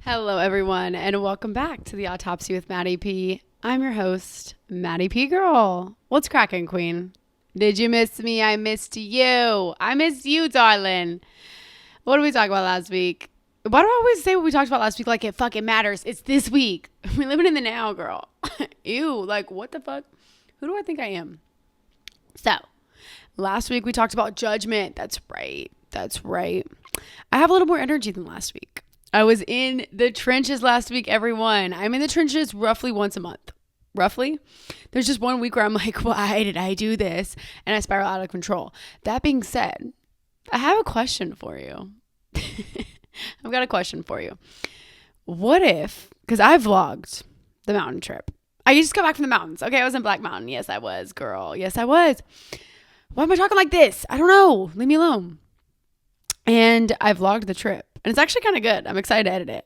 Hello, everyone, and welcome back to the Autopsy with Maddee P. I'm your host, Maddee P. Girl. What's cracking, Queen? Did you miss me? I missed you. I missed you, darling. What did we talk about last week? Why do I always say what we talked about last week like it fucking matters? It's this week. We're living in the now, girl. Ew, like, what the fuck? Who do I think I am? So, last week we talked about judgment. That's right. I have a little more energy than last week. I was in the trenches last week, everyone. I'm in the trenches roughly once a month. Roughly. There's just 1 week where I'm like, why did I do this? And I spiral out of control. That being said, I have a question for you. I've got a question for you. What if, because I vlogged the mountain trip. I just got back from the mountains. Okay, I was in Black Mountain. Yes, I was, girl. Yes, I was. Why am I talking like this? I don't know. Leave me alone. And I vlogged the trip. And it's actually kind of good. I'm excited to edit it.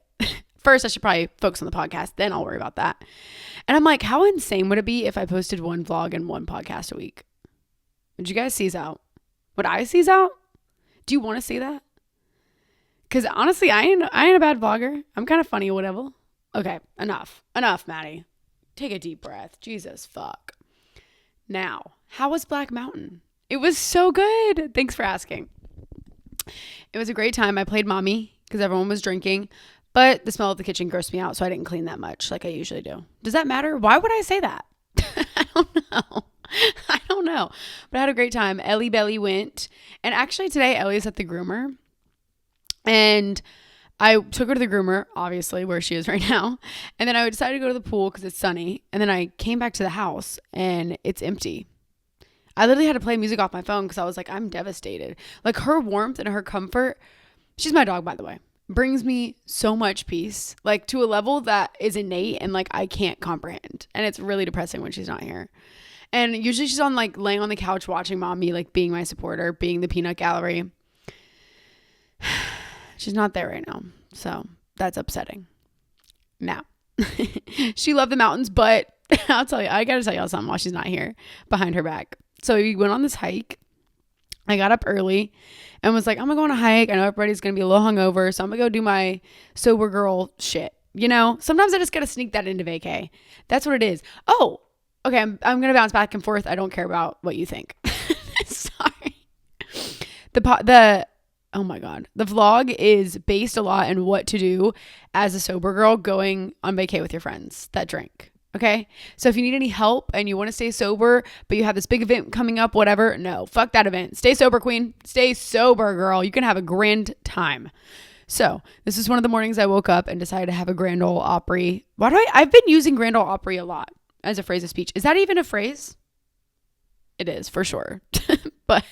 First, I should probably focus on the podcast. Then I'll worry about that. And I'm like, how insane would it be if I posted one vlog and one podcast a week? Would you guys seize out? Would I seize out? Do you want to see that? Because honestly, I ain't a bad vlogger. I'm kind of funny or whatever. Okay, enough, Maddie. Take a deep breath. Jesus, fuck. Now, how was Black Mountain? It was so good. Thanks for asking. It was a great time. I played mommy because everyone was drinking, but the smell of the kitchen grossed me out, so I didn't clean that much like I usually do. Does that matter? Why would I say that? I don't know. But I had a great time. Ellie Belly went. And actually today, Ellie's at the groomer. And I took her to the groomer, obviously, where she is right now. And then I decided to go to the pool because it's sunny. And then I came back to the house and it's empty. I literally had to play music off my phone because I was like, I'm devastated. Like her warmth and her comfort, she's my dog, by the way, brings me so much peace, like to a level that is innate and like I can't comprehend. And it's really depressing when she's not here. And usually she's on like laying on the couch watching mommy, like being my supporter, being the peanut gallery. She's not there right now. So that's upsetting. Now, she loved the mountains, but I'll tell you, I got to tell y'all something while she's not here behind her back. So we went on this hike. I got up early and was like, I'm going to go on a hike. I know everybody's going to be a little hungover, so I'm going to go do my sober girl shit. You know, sometimes I just got to sneak that into vacay. That's what it is. Oh, okay. I'm going to bounce back and forth. I don't care about what you think. Sorry. Oh my God. The vlog is based a lot in what to do as a sober girl going on vacay with your friends that drink. Okay. So if you need any help and you want to stay sober, but you have this big event coming up, whatever, no, fuck that event. Stay sober, queen. Stay sober, girl. You can have a grand time. So this is one of the mornings I woke up and decided to have a Grand Ole Opry. I've been using Grand Ole Opry a lot as a phrase of speech. Is that even a phrase? It is for sure. But,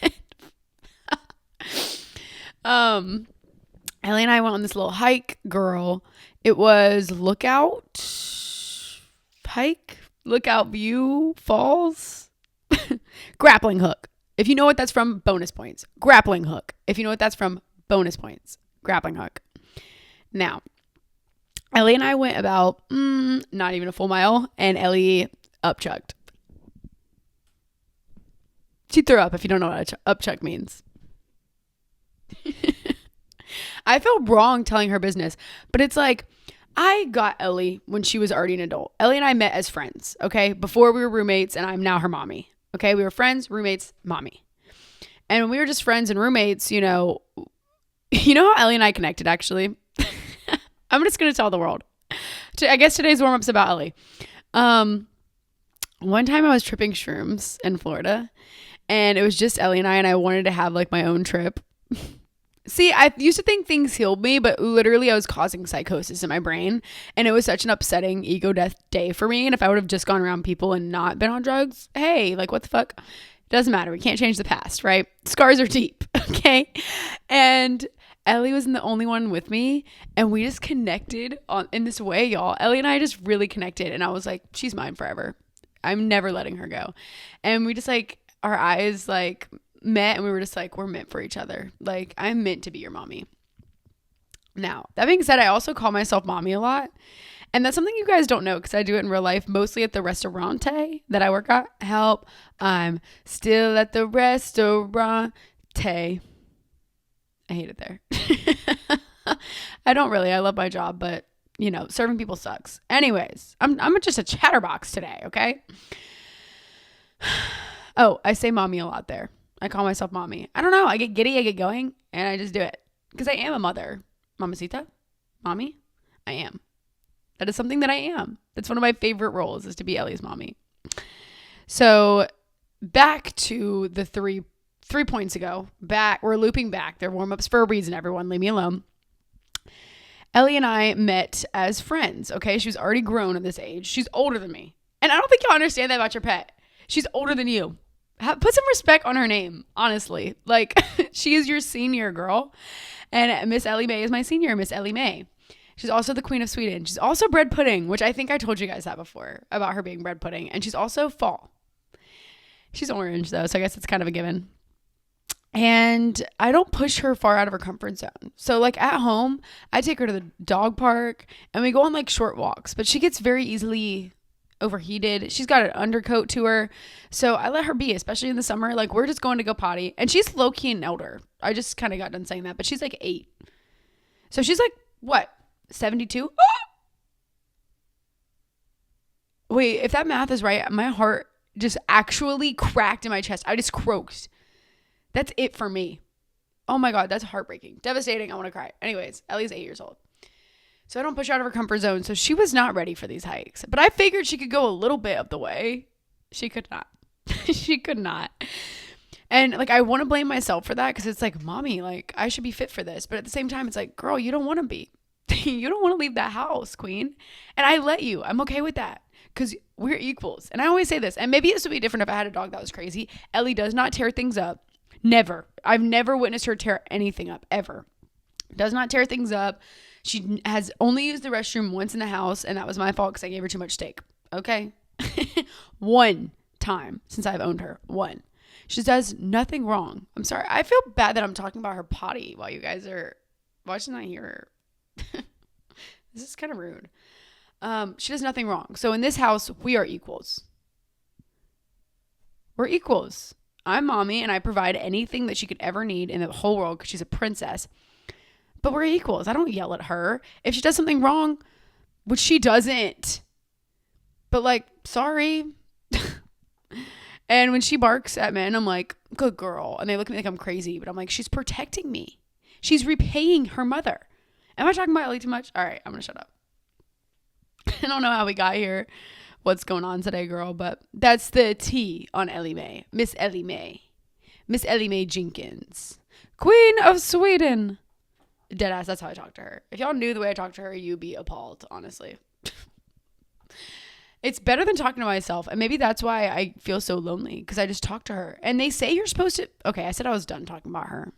Ellie and I went on this little hike, girl. It was Lookout View Falls. Grappling hook. If you know what that's from, bonus points. Grappling hook. If you know what that's from, bonus points. Grappling hook. Now, Ellie and I went about not even a full mile, and Ellie upchucked. She threw up if you don't know what upchuck means. I feel wrong telling her business, but it's like, I got Ellie when she was already an adult. Ellie and I met as friends, okay? Before we were roommates, and I'm now her mommy, okay? We were friends, roommates, mommy. And when we were just friends and roommates, you know how Ellie and I connected, actually? I'm just going to tell the world. I guess today's warm-up's about Ellie. One time I was tripping shrooms in Florida, and it was just Ellie and I wanted to have, like, my own trip. See, I used to think things healed me, but literally I was causing psychosis in my brain. And it was such an upsetting ego death day for me. And if I would have just gone around people and not been on drugs, hey, like what the fuck? It doesn't matter. We can't change the past, right? Scars are deep, okay? And Ellie was the only one with me. And we just connected in this way, y'all. Ellie and I just really connected. And I was like, she's mine forever. I'm never letting her go. And we just like, our eyes like met and we were just like, we're meant for each other. Like, I'm meant to be your mommy. Now, that being said, I also call myself mommy a lot. And that's something you guys don't know because I do it in real life, mostly at the restaurante that I work at. Help, I'm still at the restaurante. I hate it there. I don't really. I love my job, but serving people sucks. Anyways, I'm just a chatterbox today, okay? Oh, I say mommy a lot there. I call myself mommy. I don't know. I get giddy, I get going, and I just do it. Because I am a mother. Mamacita? Mommy? I am. That is something that I am. That's one of my favorite roles, is to be Ellie's mommy. So back to the three points ago. We're looping back. They're warm-ups for a reason, everyone. Leave me alone. Ellie and I met as friends, okay? She was already grown at this age. She's older than me. And I don't think y'all understand that about your pet. She's older than you. Put some respect on her name, honestly. Like, she is your senior, girl. And Miss Ellie Mae is my senior, Miss Ellie Mae. She's also the queen of Sweden. She's also bread pudding, which I think I told you guys that before, about her being bread pudding. And she's also fall. She's orange, though, so I guess it's kind of a given. And I don't push her far out of her comfort zone. So, like, at home, I take her to the dog park, and we go on, like, short walks. But she gets very easily overheated. She's got an undercoat to her. So I let her be, especially in the summer. Like, we're just going to go potty. And she's low-key an elder. I just kind of got done saying that. But she's, like, 8. So she's, like, what? 72? Wait, if that math is right, my heart just actually cracked in my chest. I just croaked. That's it for me. Oh my God, that's heartbreaking. Devastating. I want to cry. Anyways, Ellie's 8 years old. So I don't push her out of her comfort zone. So she was not ready for these hikes. But I figured she could go a little bit of the way. She could not. She could not. And like, I want to blame myself for that because it's like, mommy, like, I should be fit for this. But at the same time, it's like, girl, you don't want to be. You don't want to leave that house, queen. And I let you. I'm okay with that because we're equals. And I always say this, and maybe this would be different if I had a dog that was crazy. Ellie does not tear things up. Never. I've never witnessed her tear anything up, ever. Does not tear things up. She has only used the restroom once in the house, and that was my fault because I gave her too much steak. Okay? One time since I've owned her. One. She does nothing wrong. I'm sorry. I feel bad that I'm talking about her potty while you guys are watching. I hear her. This is kind of rude. She does nothing wrong. So in this house, we are equals. We're equals. I'm mommy, and I provide anything that she could ever need in the whole world because she's a princess. But we're equals. I don't yell at her. If she does something wrong, which she doesn't. But like, sorry. And when she barks at men, I'm like, good girl. And they look at me like I'm crazy. But I'm like, she's protecting me. She's repaying her mother. Am I talking about Ellie too much? All right, I'm going to shut up. I don't know how we got here. What's going on today, girl? But that's the T on Ellie Mae. Miss Ellie Mae. Miss Ellie Mae Jenkins. Queen of Sweden. Deadass, that's how I talk to her. If y'all knew the way I talk to her, you'd be appalled, honestly. It's better than talking to myself. And maybe that's why I feel so lonely. Because I just talk to her. And they say you're supposed to... Okay, I said I was done talking about her.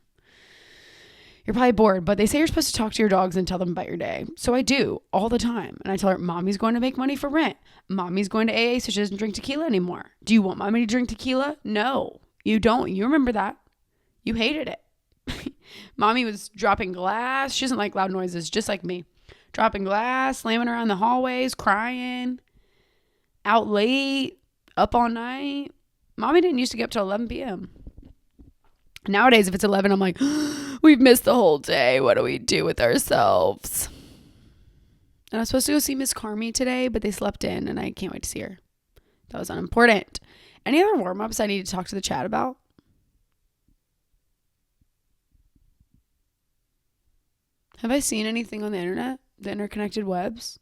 You're probably bored, but they say you're supposed to talk to your dogs and tell them about your day. So I do all the time. And I tell her, mommy's going to make money for rent. Mommy's going to AA so she doesn't drink tequila anymore. Do you want mommy to drink tequila? No, you don't. You remember that. You hated it. Mommy was dropping glass. She doesn't like loud noises, just like me. Dropping glass, slamming around the hallways, crying, out late, up all night. Mommy didn't used to get up till 11 p.m. Nowadays, if it's 11, I'm like, we've missed the whole day. What do we do with ourselves? And I was supposed to go see Miss Carmi today, but they slept in, and I can't wait to see her. That was unimportant. Any other warm-ups I need to talk to the chat about? Have I seen anything on the internet? The interconnected webs?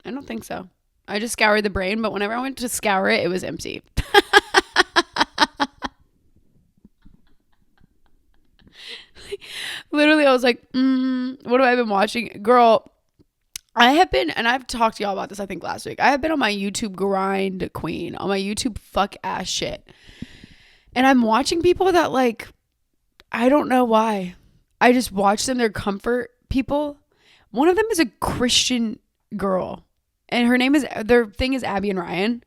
I don't think so. I just scoured the brain, but whenever I went to scour it, it was empty. Literally, I was like, what have I been watching? Girl, I have been, and I've talked to y'all about this, I think, last week. I have been on my YouTube grind, queen, on my YouTube fuck ass shit. And I'm watching people that, like, I don't know why. I just watch them. They're comfort people. One of them is a Christian girl. And their thing is Abby and Ryan.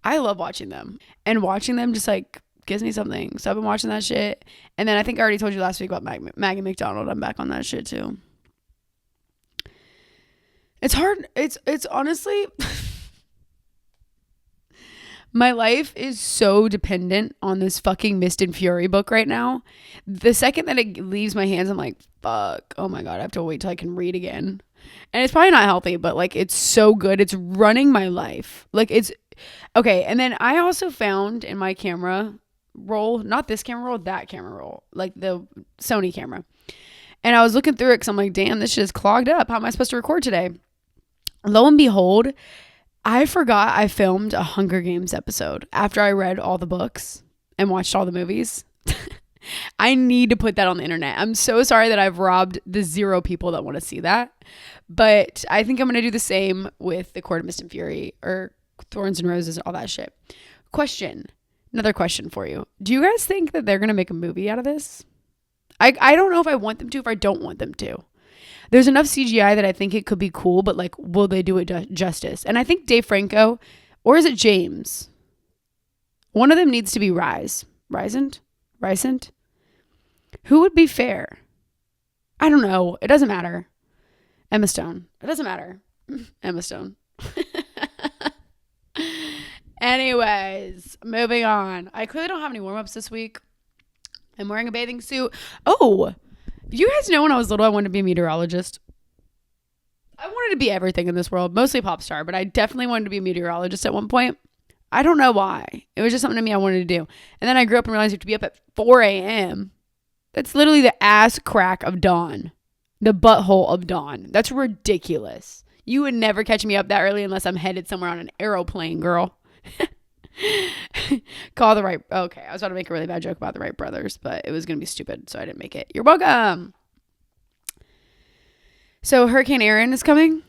I love watching them. And watching them just, like, gives me something. So I've been watching that shit. And then I think I already told you last week about Maggie McDonald. I'm back on that shit, too. It's hard. It's honestly... My life is so dependent on this fucking Mist and Fury book right now. The second that it leaves my hands, I'm like, fuck, oh my God, I have to wait till I can read again. And it's probably not healthy, but like, it's so good. It's running my life. Like, it's okay. And then I also found in my camera roll, not this camera roll, that camera roll, like the Sony camera. And I was looking through it because I'm like, damn, this shit is clogged up. How am I supposed to record today? Lo and behold, I forgot I filmed a Hunger Games episode after I read all the books and watched all the movies. I need to put that on the internet. I'm so sorry that I've robbed the 0 people that want to see that. But I think I'm going to do the same with The Court of Mist and Fury or Thorns and Roses and all that shit. Another question for you. Do you guys think that they're going to make a movie out of this? I don't know if I want them to, if I don't want them to. There's enough CGI that I think it could be cool, but like, will they do it justice? And I think Dave Franco, or is it James? One of them needs to be Rysant? Who would be fair? I don't know. It doesn't matter. Emma Stone. It doesn't matter. Emma Stone. Anyways, moving on. I clearly don't have any warm-ups this week. I'm wearing a bathing suit. Oh, you guys know when I was little, I wanted to be a meteorologist. I wanted to be everything in this world, mostly a pop star, but I definitely wanted to be a meteorologist at one point. I don't know why. It was just something to me I wanted to do. And then I grew up and realized you have to be up at 4 a.m. That's literally the ass crack of dawn. The butthole of dawn. That's ridiculous. You would never catch me up that early unless I'm headed somewhere on an aeroplane, girl. Okay, I was about to make a really bad joke about the Wright brothers, but it was going to be stupid, so I didn't make it. You're welcome. So Hurricane Erin is coming.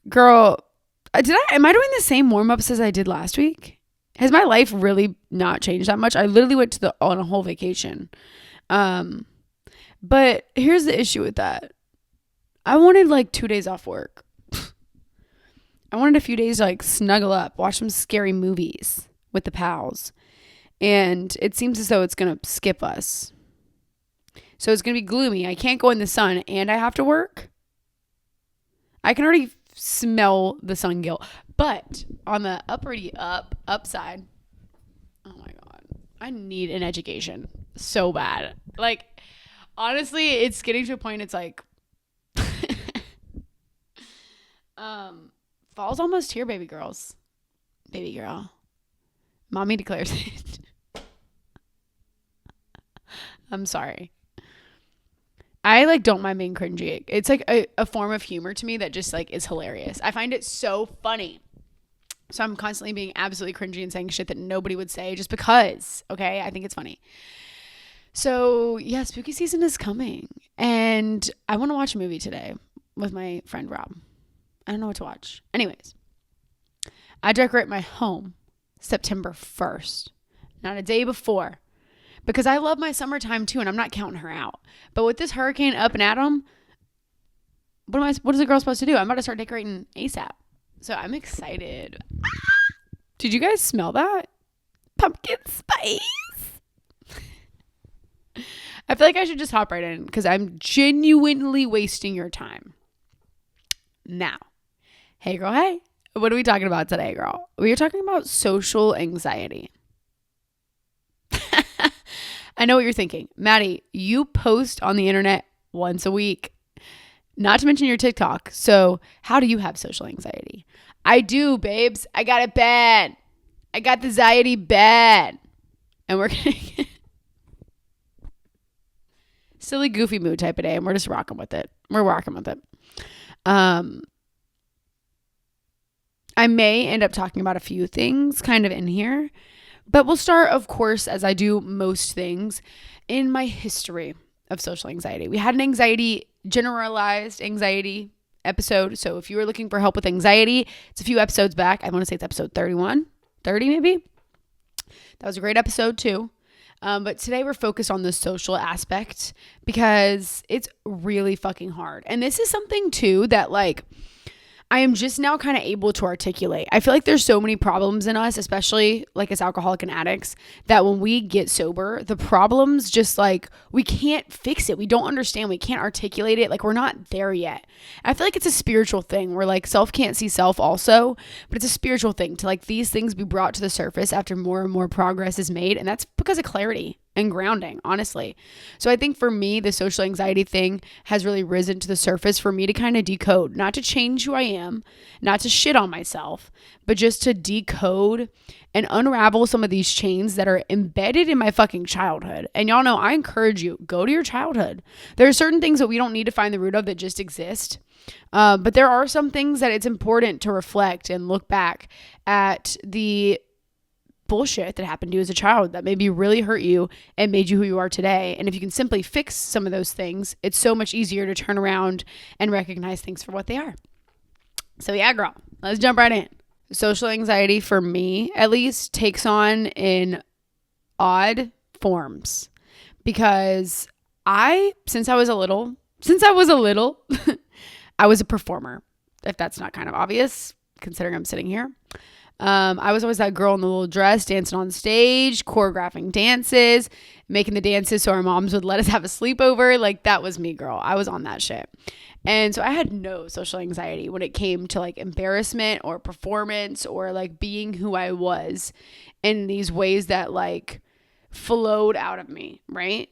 Girl, am I doing the same warm-ups as I did last week? Has my life really not changed that much? I literally went on a whole vacation. But here's the issue with that. I wanted like 2 days off work. I wanted a few days to like snuggle up, watch some scary movies with the pals. And it seems as though it's going to skip us. So it's going to be gloomy. I can't go in the sun and I have to work. I can already smell the sun guilt. But on the upside, oh my God, I need an education so bad. Like, honestly, it's getting to a point it's like, fall's almost here, baby girls. Baby girl. Mommy declares it. I'm sorry. I like don't mind being cringy. It's like a form of humor to me that just like is hilarious. I find it so funny. So I'm constantly being absolutely cringy and saying shit that nobody would say just because, okay? I think it's funny. So yeah, spooky season is coming. And I want to watch a movie today with my friend Rob. I don't know what to watch. Anyways, I decorate my home September 1st, not a day before, because I love my summertime too, and I'm not counting her out. But with this hurricane up and at 'em, what is a girl supposed to do? I'm about to start decorating ASAP. So I'm excited. Did you guys smell that? Pumpkin spice. I feel like I should just hop right in because I'm genuinely wasting your time. Now, hey girl, hey. What are we talking about today, girl? We are talking about social anxiety. I know what you're thinking. Maddie, you post on the internet once a week, not to mention your TikTok. So how do you have social anxiety? I do, babes. I got it bad. I got the anxiety bad. And we're going to silly, goofy mood type of day, and we're just rocking with it. We're rocking with it. I may end up talking about a few things kind of in here, but we'll start, of course, as I do most things, in my history of social anxiety. We had an generalized anxiety episode. So if you were looking for help with anxiety, it's a few episodes back. I want to say it's episode 31, 30 maybe. That was a great episode too. But today we're focused on the social aspect because it's really fucking hard. And this is something too that like, I am just now kind of able to articulate. I feel like there's so many problems in us, especially like as alcoholic and addicts, that when we get sober, the problems just like, we can't fix it. We don't understand. We can't articulate it. Like we're not there yet. I feel like it's a spiritual thing where like self can't see self also, but it's a spiritual thing to like these things be brought to the surface after more and more progress is made. And that's because of clarity and grounding, honestly. So I think for me, the social anxiety thing has really risen to the surface for me to kind of decode, not to change who I am, not to shit on myself, but just to decode and unravel some of these chains that are embedded in my fucking childhood. And y'all know, I encourage you, go to your childhood. There are certain things that we don't need to find the root of that just exist. But there are some things that it's important to reflect and look back at the bullshit that happened to you as a child that maybe really hurt you and made you who you are today. And if you can simply fix some of those things, it's so much easier to turn around and recognize things for what they are. So yeah, girl, let's jump right in. Social anxiety for me, at least, takes on in odd forms because since I was a little, I was a performer. If that's not kind of obvious, considering I'm sitting here. I was always that girl in the little dress dancing on stage, choreographing dances, making the dances so our moms would let us have a sleepover. Like that was me, girl. I was on that shit. And so I had no social anxiety when it came to like embarrassment or performance or like being who I was in these ways that like flowed out of me, right?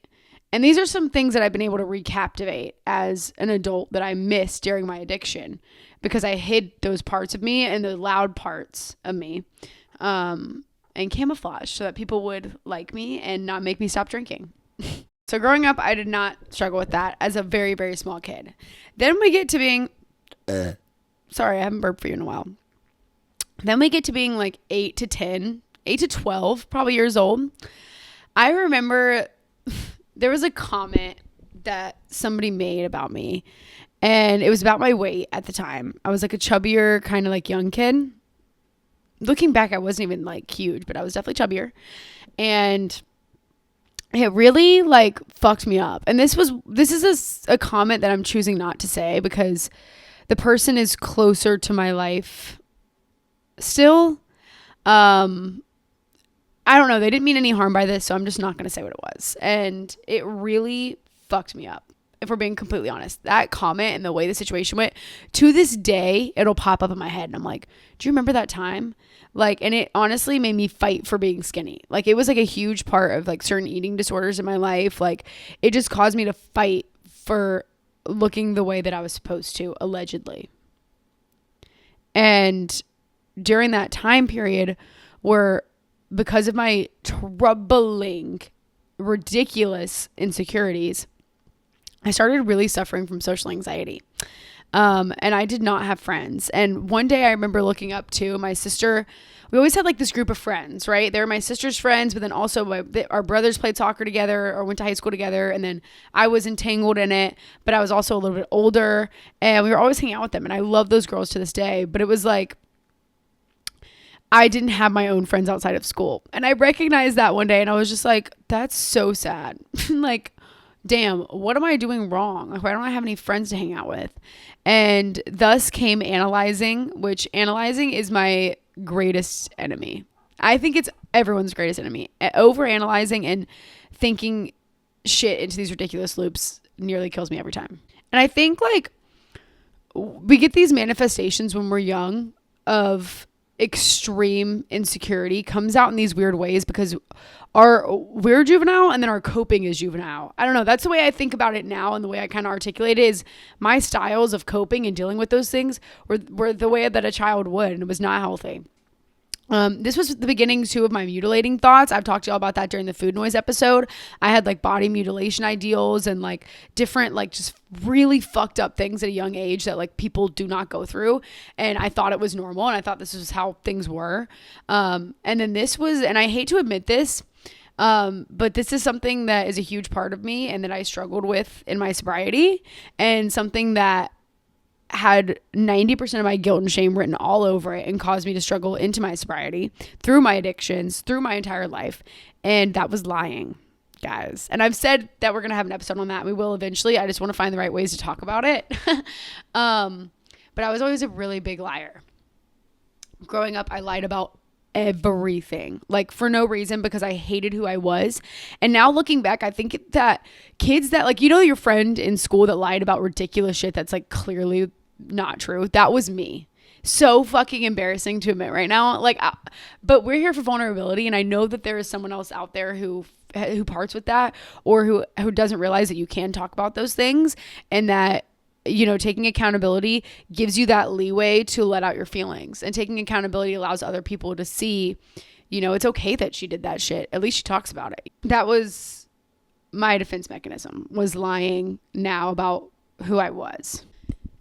And these are some things that I've been able to recaptivate as an adult that I missed during my addiction because I hid those parts of me and the loud parts of me and camouflage so that people would like me and not make me stop drinking. So growing up, I did not struggle with that as a very, very small kid. Then we get to being, sorry, I haven't burped for you in a while. Then we get to being like 8 to 12, probably years old. I remember there was a comment that somebody made about me, and it was about my weight at the time. I was like a chubbier kind of like young kid. Looking back, I wasn't even like huge, but I was definitely chubbier. And it really like fucked me up. And this is a comment that I'm choosing not to say because the person is closer to my life still. I don't know. They didn't mean any harm by this, so I'm just not going to say what it was. And it really fucked me up, if we're being completely honest. That comment and the way the situation went, to this day, it'll pop up in my head. And I'm like, do you remember that time? Like, and it honestly made me fight for being skinny. Like, it was like a huge part of like certain eating disorders in my life. Like, it just caused me to fight for looking the way that I was supposed to, allegedly. And during that time period where, because of my troubling, ridiculous insecurities, I started really suffering from social anxiety. And I did not have friends. And one day I remember looking up to my sister. We always had like this group of friends, right? They were my sister's friends, but then also our brothers played soccer together or went to high school together. And then I was entangled in it, but I was also a little bit older and we were always hanging out with them. And I love those girls to this day, but it was like, I didn't have my own friends outside of school. And I recognized that one day and I was just like, that's so sad. Like, damn, what am I doing wrong? Like, why don't I have any friends to hang out with? And thus came analyzing, which analyzing is my greatest enemy. I think it's everyone's greatest enemy. Overanalyzing and thinking shit into these ridiculous loops nearly kills me every time. And I think like we get these manifestations when we're young of extreme insecurity comes out in these weird ways because we're juvenile and then our coping is juvenile. I don't know. That's the way I think about it now, and the way I kind of articulate it is my styles of coping and dealing with those things were the way that a child would, and it was not healthy. This was the beginning too of my mutilating thoughts. I've talked to y'all about that during the food noise episode. I had like body mutilation ideals and like different like just really fucked up things at a young age that like people do not go through. And I thought it was normal and I thought this was how things were. And then this was, and I hate to admit this, but this is something that is a huge part of me and that I struggled with in my sobriety, and something that had 90% of my guilt and shame written all over it and caused me to struggle into my sobriety, through my addictions, through my entire life. And that was lying, guys. And I've said that we're going to have an episode on that. We will eventually. I just want to find the right ways to talk about it. But but I was always a really big liar. Growing up, I lied about everything, like for no reason, because I hated who I was. And now looking back, I think that kids that, like, you know, your friend in school that lied about ridiculous shit that's like clearly not true, that was me. So fucking embarrassing to admit right now. Like, but we're here for vulnerability, and I know that there is someone else out there who parts with that, or who doesn't realize that you can talk about those things, and that, you know, taking accountability gives you that leeway to let out your feelings, and taking accountability allows other people to see, you know, it's okay that she did that shit. At least she talks about it. That was my defense mechanism, was lying now about who I was.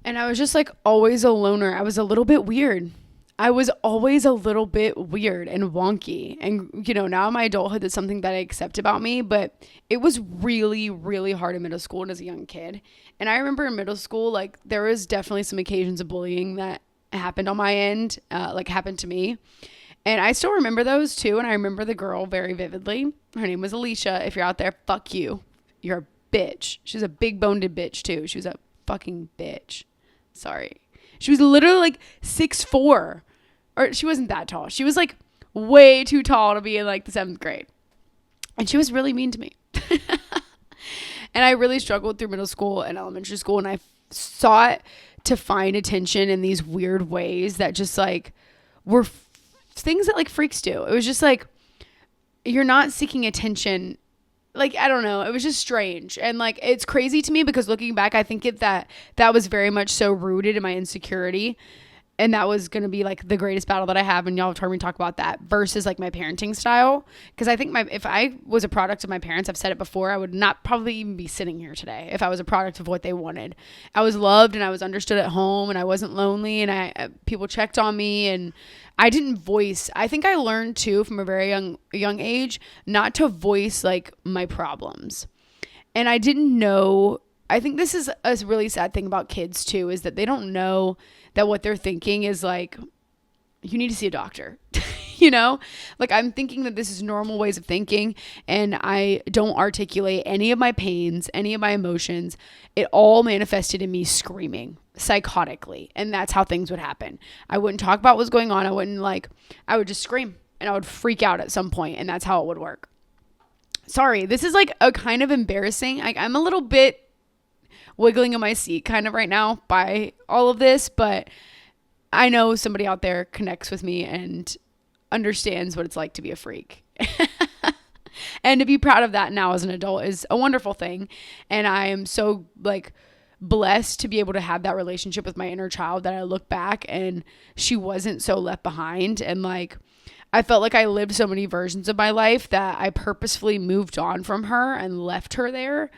And I was just like always a loner. I was a little bit weird. I was always a little bit weird and wonky. And, you know, now in my adulthood, that's something that I accept about me. But it was really, really hard in middle school and as a young kid. And I remember in middle school, like, there was definitely some occasions of bullying that happened on my end, like happened to me. And I still remember those too. And I remember the girl very vividly. Her name was Alicia. If you're out there, fuck you. You're a bitch. She was a big boned bitch too. She was a fucking bitch. Sorry. She was literally like 6'4". Or she wasn't that tall. She was like way too tall to be in like the 7th grade. And she was really mean to me. And I really struggled through middle school and elementary school. And I sought to find attention in these weird ways that just like were things that like freaks do. It was just like, you're not seeking attention. Like, I don't know. It was just strange. And like, it's crazy to me because looking back, I think that was very much so rooted in my insecurity. And that was going to be like the greatest battle that I have. And y'all have heard me talk about that versus like my parenting style. Because I think if I was a product of my parents, I've said it before, I would not probably even be sitting here today if I was a product of what they wanted. I was loved and I was understood at home and I wasn't lonely and people checked on me and I didn't voice. I think I learned too from a very young age not to voice like my problems. And I didn't know. I think this is a really sad thing about kids too, is that they don't know that what they're thinking is like, you need to see a doctor, you know, like I'm thinking that this is normal ways of thinking and I don't articulate any of my pains, any of my emotions. It all manifested in me screaming psychotically. And that's how things would happen. I wouldn't talk about what's going on. I would just scream and I would freak out at some point, and that's how it would work. Sorry, this is like a kind of embarrassing. I'm a little bit wiggling in my seat kind of right now by all of this, but I know somebody out there connects with me and understands what it's like to be a freak. And to be proud of that now as an adult is a wonderful thing. And I am so like blessed to be able to have that relationship with my inner child that I look back and she wasn't so left behind. And like, I felt like I lived so many versions of my life that I purposefully moved on from her and left her there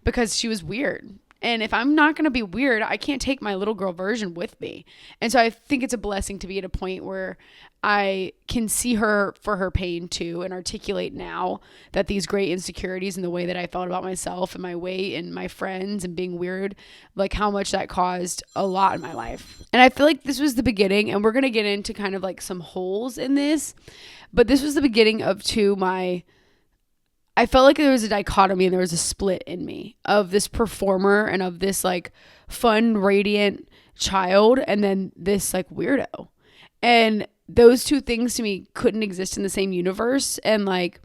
because she was weird. And if I'm not going to be weird, I can't take my little girl version with me. And so I think it's a blessing to be at a point where I can see her for her pain too and articulate now that these great insecurities and the way that I felt about myself and my weight and my friends and being weird, like how much that caused a lot in my life. And I feel like this was the beginning, and we're going to get into kind of like some holes in this, but this was the beginning of I felt like there was a dichotomy and there was a split in me of this performer and of this like fun, radiant child and then this like weirdo. And those two things to me couldn't exist in the same universe. And like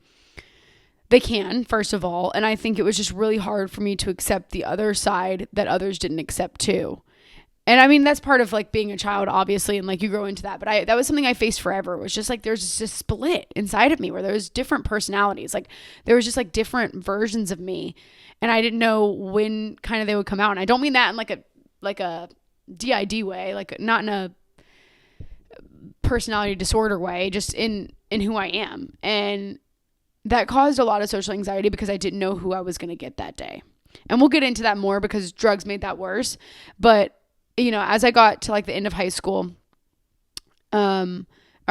they can, first of all. And I think it was just really hard for me to accept the other side that others didn't accept too. And I mean, that's part of like being a child, obviously, and like you grow into that. But that was something I faced forever. It was just like there's this split inside of me where there was different personalities. Like there was just like different versions of me, and I didn't know when kind of they would come out. And I don't mean that in like a DID way, like not in a personality disorder way, just in who I am. And that caused a lot of social anxiety because I didn't know who I was going to get that day. And we'll get into that more because drugs made that worse. But you know, as I got to like the end of high school, I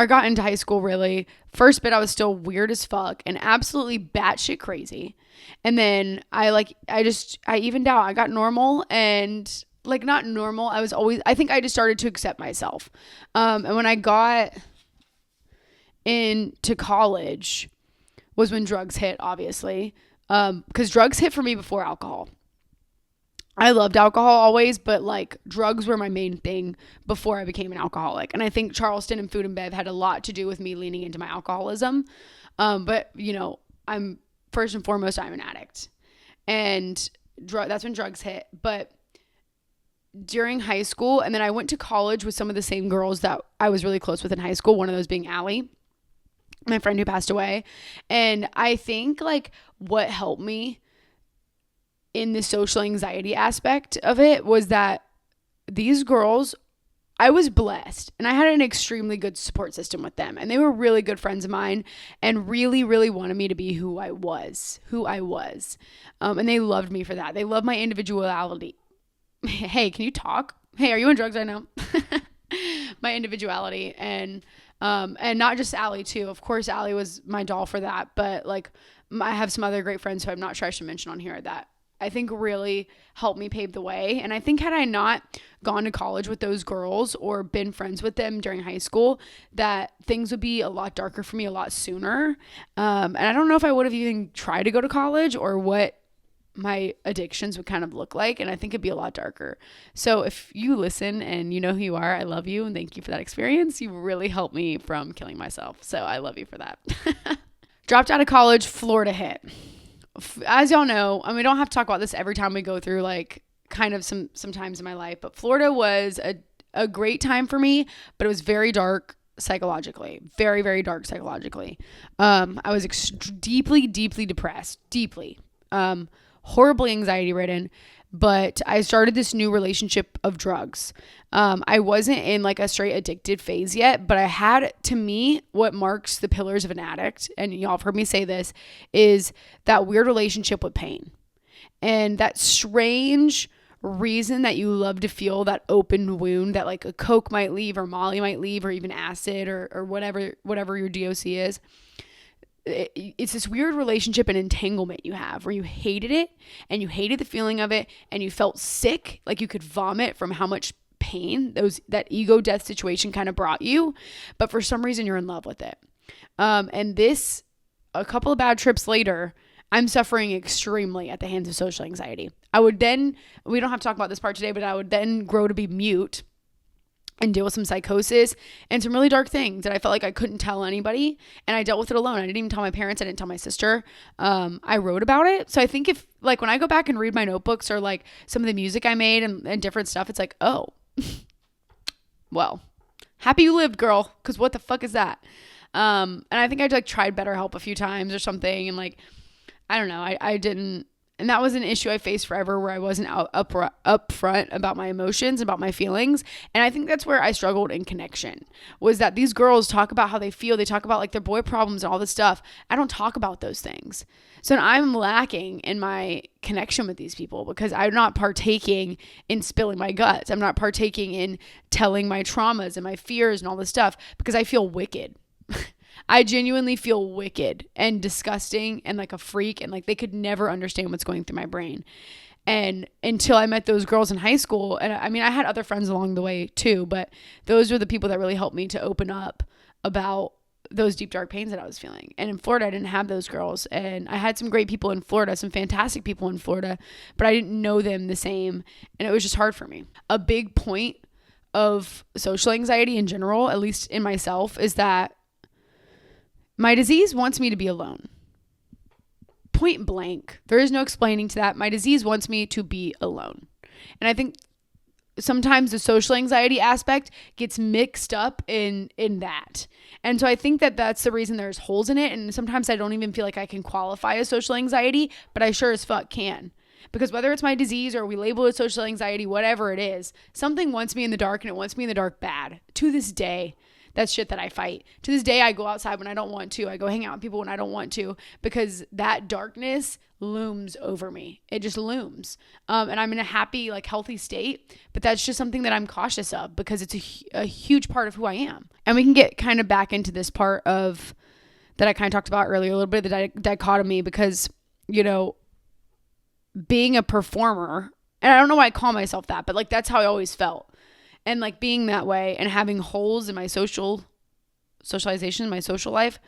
got into high school really. First bit, I was still weird as fuck and absolutely batshit crazy. And then I evened out. I got normal and like not normal. I think I just started to accept myself. And when I got into college was when drugs hit, obviously. Because drugs hit for me before alcohol. I loved alcohol always, but like drugs were my main thing before I became an alcoholic. And I think Charleston and food and bev had a lot to do with me leaning into my alcoholism. But I'm first and foremost, I'm an addict, and that's when drugs hit. But during high school, and then I went to college with some of the same girls that I was really close with in high school. One of those being Allie, my friend who passed away. And I think like what helped me in the social anxiety aspect of it was that these girls, I was blessed and I had an extremely good support system with them, and they were really good friends of mine and really, really wanted me to be who I was. And they loved me for that. They loved my individuality. Hey, can you talk? Hey, are you on drugs right now? My individuality and not just Allie too. Of course, Allie was my doll for that, but like I have some other great friends who I'm not sure I should mention on here that I think really helped me pave the way. And I think had I not gone to college with those girls or been friends with them during high school, that things would be a lot darker for me a lot sooner. And I don't know if I would have even tried to go to college or what my addictions would kind of look like. And I think it'd be a lot darker. So if you listen and you know who you are, I love you and thank you for that experience. You really helped me from killing myself. So I love you for that. Dropped out of college, Florida hit. As y'all know, and we don't have to talk about this every time we go through like kind of some times in my life, but Florida was a great time for me, but it was very dark psychologically, very, very dark psychologically. I was deeply depressed, horribly anxiety ridden, but I started this new relationship of drugs. I wasn't in like a straight addicted phase yet, but I had, to me, what marks the pillars of an addict, and y'all have heard me say this, is that weird relationship with pain. And that strange reason that you love to feel that open wound that like a Coke might leave or Molly might leave or even acid or whatever your DOC is. It's this weird relationship and entanglement you have where you hated it and you hated the feeling of it and you felt sick, like you could vomit from how much pain that ego death situation kind of brought you, but for some reason you're in love with it. And this, a couple of bad trips later, I'm suffering extremely at the hands of social anxiety. We don't have to talk about this part today, but I would then grow to be mute and deal with some psychosis and some really dark things that I felt like I couldn't tell anybody. And I dealt with it alone. I didn't even tell my parents. I didn't tell my sister. I wrote about it. So I think if like when I go back and read my notebooks or like some of the music I made and different stuff, it's like, oh, well, happy you lived, girl. Cause what the fuck is that? And I think I like tried BetterHelp a few times or something. And like, I don't know. I didn't. And that was an issue I faced forever where I wasn't upfront about my emotions, about my feelings. And I think that's where I struggled in connection, was that these girls talk about how they feel. They talk about like their boy problems and all this stuff. I don't talk about those things. So I'm lacking in my connection with these people because I'm not partaking in spilling my guts. I'm not partaking in telling my traumas and my fears and all this stuff because I feel wicked. I genuinely feel wicked and disgusting and like a freak, and like they could never understand what's going through my brain. And until I met those girls in high school, and I mean, I had other friends along the way too, but those were the people that really helped me to open up about those deep, dark pains that I was feeling. And in Florida, I didn't have those girls. And I had some great people in Florida, some fantastic people in Florida, but I didn't know them the same. And it was just hard for me. A big point of social anxiety in general, at least in myself, is that my disease wants me to be alone. Point blank. There is no explaining to that. My disease wants me to be alone. And I think sometimes the social anxiety aspect gets mixed up in that. And so I think that that's the reason there's holes in it. And sometimes I don't even feel like I can qualify as social anxiety, but I sure as fuck can. Because whether it's my disease or we label it social anxiety, whatever it is, something wants me in the dark, and it wants me in the dark bad. To this day, that's shit that I fight. To this day, I go outside when I don't want to. I go hang out with people when I don't want to, because that darkness looms over me. It just looms. And I'm in a happy, like healthy state, but that's just something that I'm cautious of because it's a huge part of who I am. And we can get kind of back into this part of that I kind of talked about earlier, a little bit of the dichotomy, because, you know, being a performer, and I don't know why I call myself that, but like that's how I always felt. And like being that way and having holes in my socialization, my social life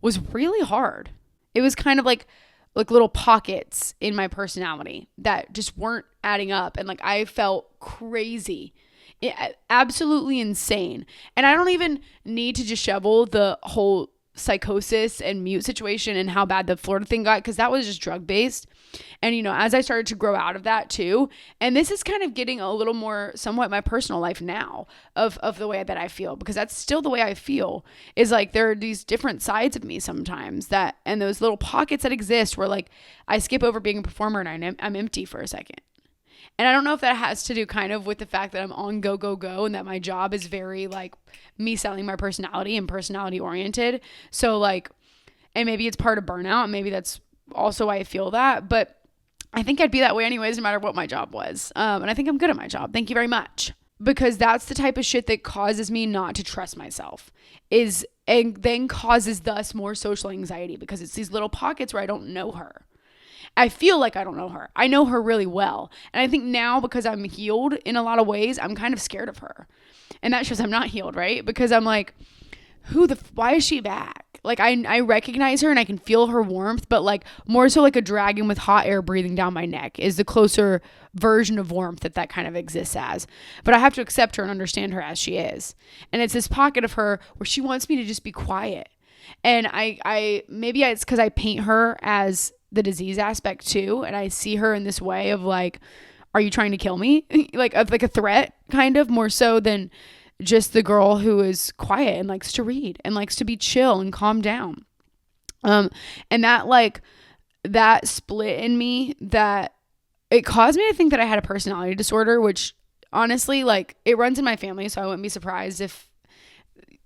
was really hard. It was kind of like little pockets in my personality that just weren't adding up. And like, I felt crazy. Absolutely insane. And I don't even need to just shovel the whole psychosis and mute situation and how bad the Florida thing got, because that was just drug based. And, you know, as I started to grow out of that too, and this is kind of getting a little more somewhat my personal life now of the way that I feel, because that's still the way I feel, is like there are these different sides of me sometimes that, and those little pockets that exist where like I skip over being a performer and I'm empty for a second. And I don't know if that has to do kind of with the fact that I'm on go, go, go, and that my job is very like me selling my personality and personality oriented. So like, and maybe it's part of burnout. Maybe that's also why I feel that. But I think I'd be that way anyways, no matter what my job was. And I think I'm good at my job. Thank you very much. Because that's the type of shit that causes me not to trust myself, and then causes thus more social anxiety, because it's these little pockets where I don't know her. I feel like I don't know her. I know her really well. And I think now, because I'm healed in a lot of ways, I'm kind of scared of her. And that shows I'm not healed, right? Because I'm like, why is she back? Like, I recognize her and I can feel her warmth, but like more so like a dragon with hot air breathing down my neck is the closer version of warmth that kind of exists as. But I have to accept her and understand her as she is. And it's this pocket of her where she wants me to just be quiet. And maybe it's because I paint her as the disease aspect too, and I see her in this way of like, are you trying to kill me? like a threat, kind of, more so than just the girl who is quiet and likes to read and likes to be chill and calm down. And that like that split in me, that it caused me to think that I had a personality disorder, which honestly, like, it runs in my family, so I wouldn't be surprised if,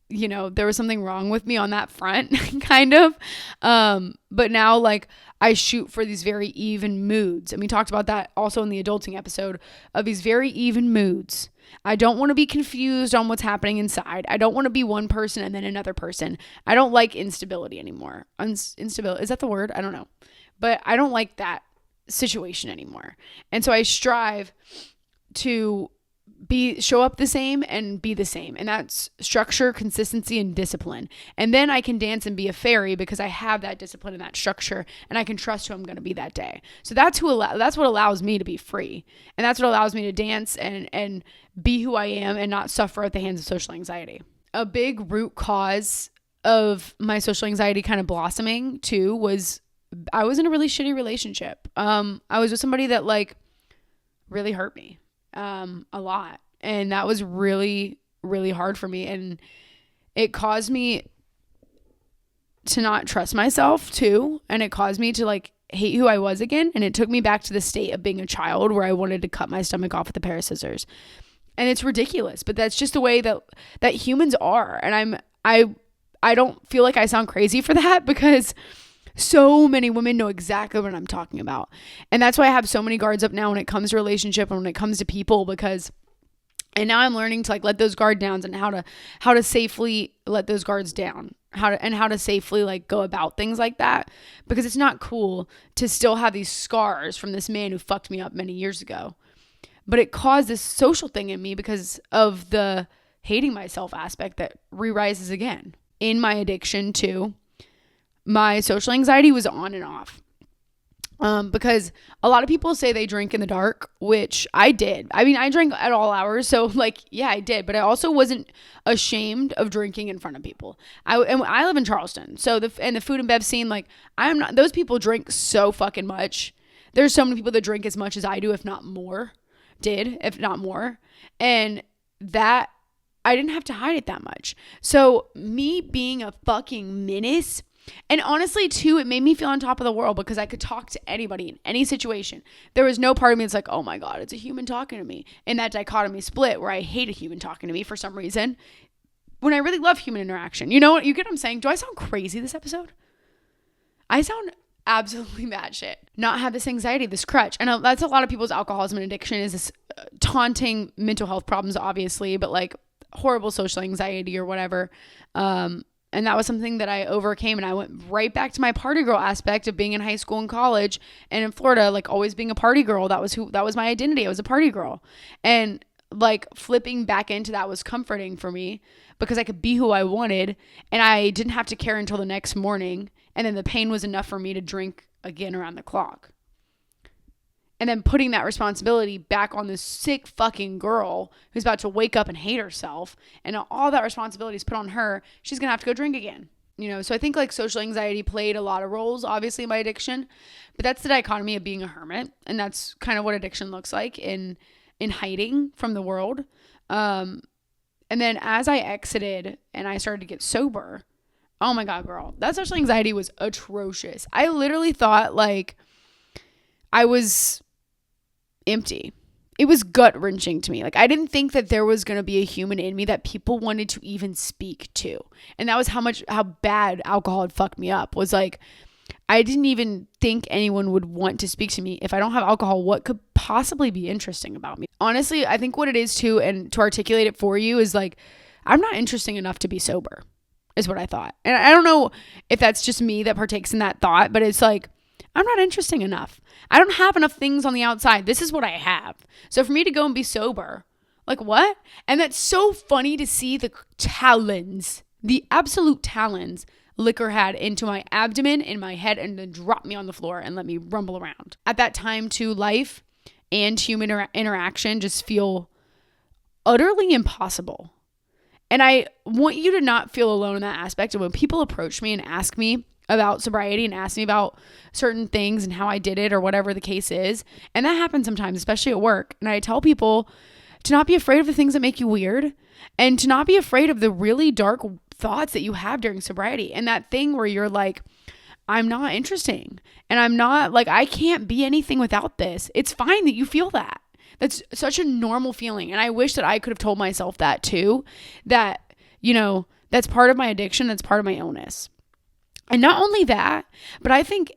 you know, there was something wrong with me on that front, kind of. But now, like, I shoot for these very even moods. And we talked about that also in the adulting episode, of these very even moods. I don't want to be confused on what's happening inside. I don't want to be one person and then another person. I don't like instability anymore. Instability, is that the word? I don't know. But I don't like that situation anymore. And so I strive to show up the same and be the same. And that's structure, consistency, and discipline. And then I can dance and be a fairy because I have that discipline and that structure, and I can trust who I'm going to be that day. So that's what allows me to be free. And that's what allows me to dance and be who I am and not suffer at the hands of social anxiety. A big root cause of my social anxiety kind of blossoming too was I was in a really shitty relationship. I was with somebody that like really hurt me. A lot. And that was really, really hard for me. And it caused me to not trust myself too. And it caused me to like hate who I was again. And it took me back to the state of being a child where I wanted to cut my stomach off with a pair of scissors. And it's ridiculous, but that's just the way that humans are. And I don't feel like I sound crazy for that, because so many women know exactly what I'm talking about. And that's why I have so many guards up now when it comes to relationship and when it comes to people, and now I'm learning to like let those guard downs and how to safely let those guards down, how to safely like go about things like that, because it's not cool to still have these scars from this man who fucked me up many years ago. But it caused this social thing in me because of the hating myself aspect that re-rises again. In my addiction too, my social anxiety was on and off. Because a lot of people say they drink in the dark, which I did. I mean, I drank at all hours. So like, yeah, I did. But I also wasn't ashamed of drinking in front of people. I live in Charleston. So the food and bev scene, like, I'm not, those people drink so fucking much. There's so many people that drink as much as I do, if not more. And that, I didn't have to hide it that much. So me being a fucking menace. And honestly, too, it made me feel on top of the world because I could talk to anybody in any situation. There was no part of me that's like, oh my God, it's a human talking to me. And that dichotomy split where I hate a human talking to me for some reason, when I really love human interaction. You know what? You get what I'm saying? Do I sound crazy this episode? I sound absolutely batshit. Not have this anxiety, this crutch. And that's a lot of people's alcoholism and addiction, is this taunting mental health problems, obviously, but like horrible social anxiety or whatever. And that was something that I overcame, and I went right back to my party girl aspect of being in high school and college and in Florida, like always being a party girl. That was my identity. I was a party girl. And like flipping back into that was comforting for me because I could be who I wanted and I didn't have to care until the next morning. And then the pain was enough for me to drink again around the clock. and then putting that responsibility back on this sick fucking girl who's about to wake up and hate herself, and all that responsibility is put on her, she's going to have to go drink again. So I think like social anxiety played a lot of roles, obviously, in my addiction, but that's the dichotomy of being a hermit. And that's kind of what addiction looks like in hiding from the world. And then as I exited and I started to get sober, oh my God, girl, that social anxiety was atrocious. I literally thought like I was empty. It was gut wrenching to me. Like, I didn't think that there was going to be a human in me that people wanted to even speak to. And that was how bad alcohol had fucked me up. Was like, I didn't even think anyone would want to speak to me. If I don't have alcohol, what could possibly be interesting about me? Honestly, I think what it is too, and to articulate it for you, is like, I'm not interesting enough to be sober, is what I thought. And I don't know if that's just me that partakes in that thought, but it's like, I'm not interesting enough. I don't have enough things on the outside. This is what I have. So for me to go and be sober, like what? And that's so funny to see the talons, the absolute talons liquor had into my abdomen, in my head, and then drop me on the floor and let me rumble around. At that time too, life and human interaction just feel utterly impossible. And I want you to not feel alone in that aspect. And when people approach me and ask me about sobriety and ask me about certain things and how I did it or whatever the case is, and that happens sometimes, especially at work, and I tell people to not be afraid of the things that make you weird, and to not be afraid of the really dark thoughts that you have during sobriety, and that thing where you're like, I'm not interesting, and I'm not, like, I can't be anything without this. It's fine that you feel that. That's such a normal feeling. And I wish that I could have told myself that too, that, that's part of my addiction. That's part of my illness. And not only that, but I think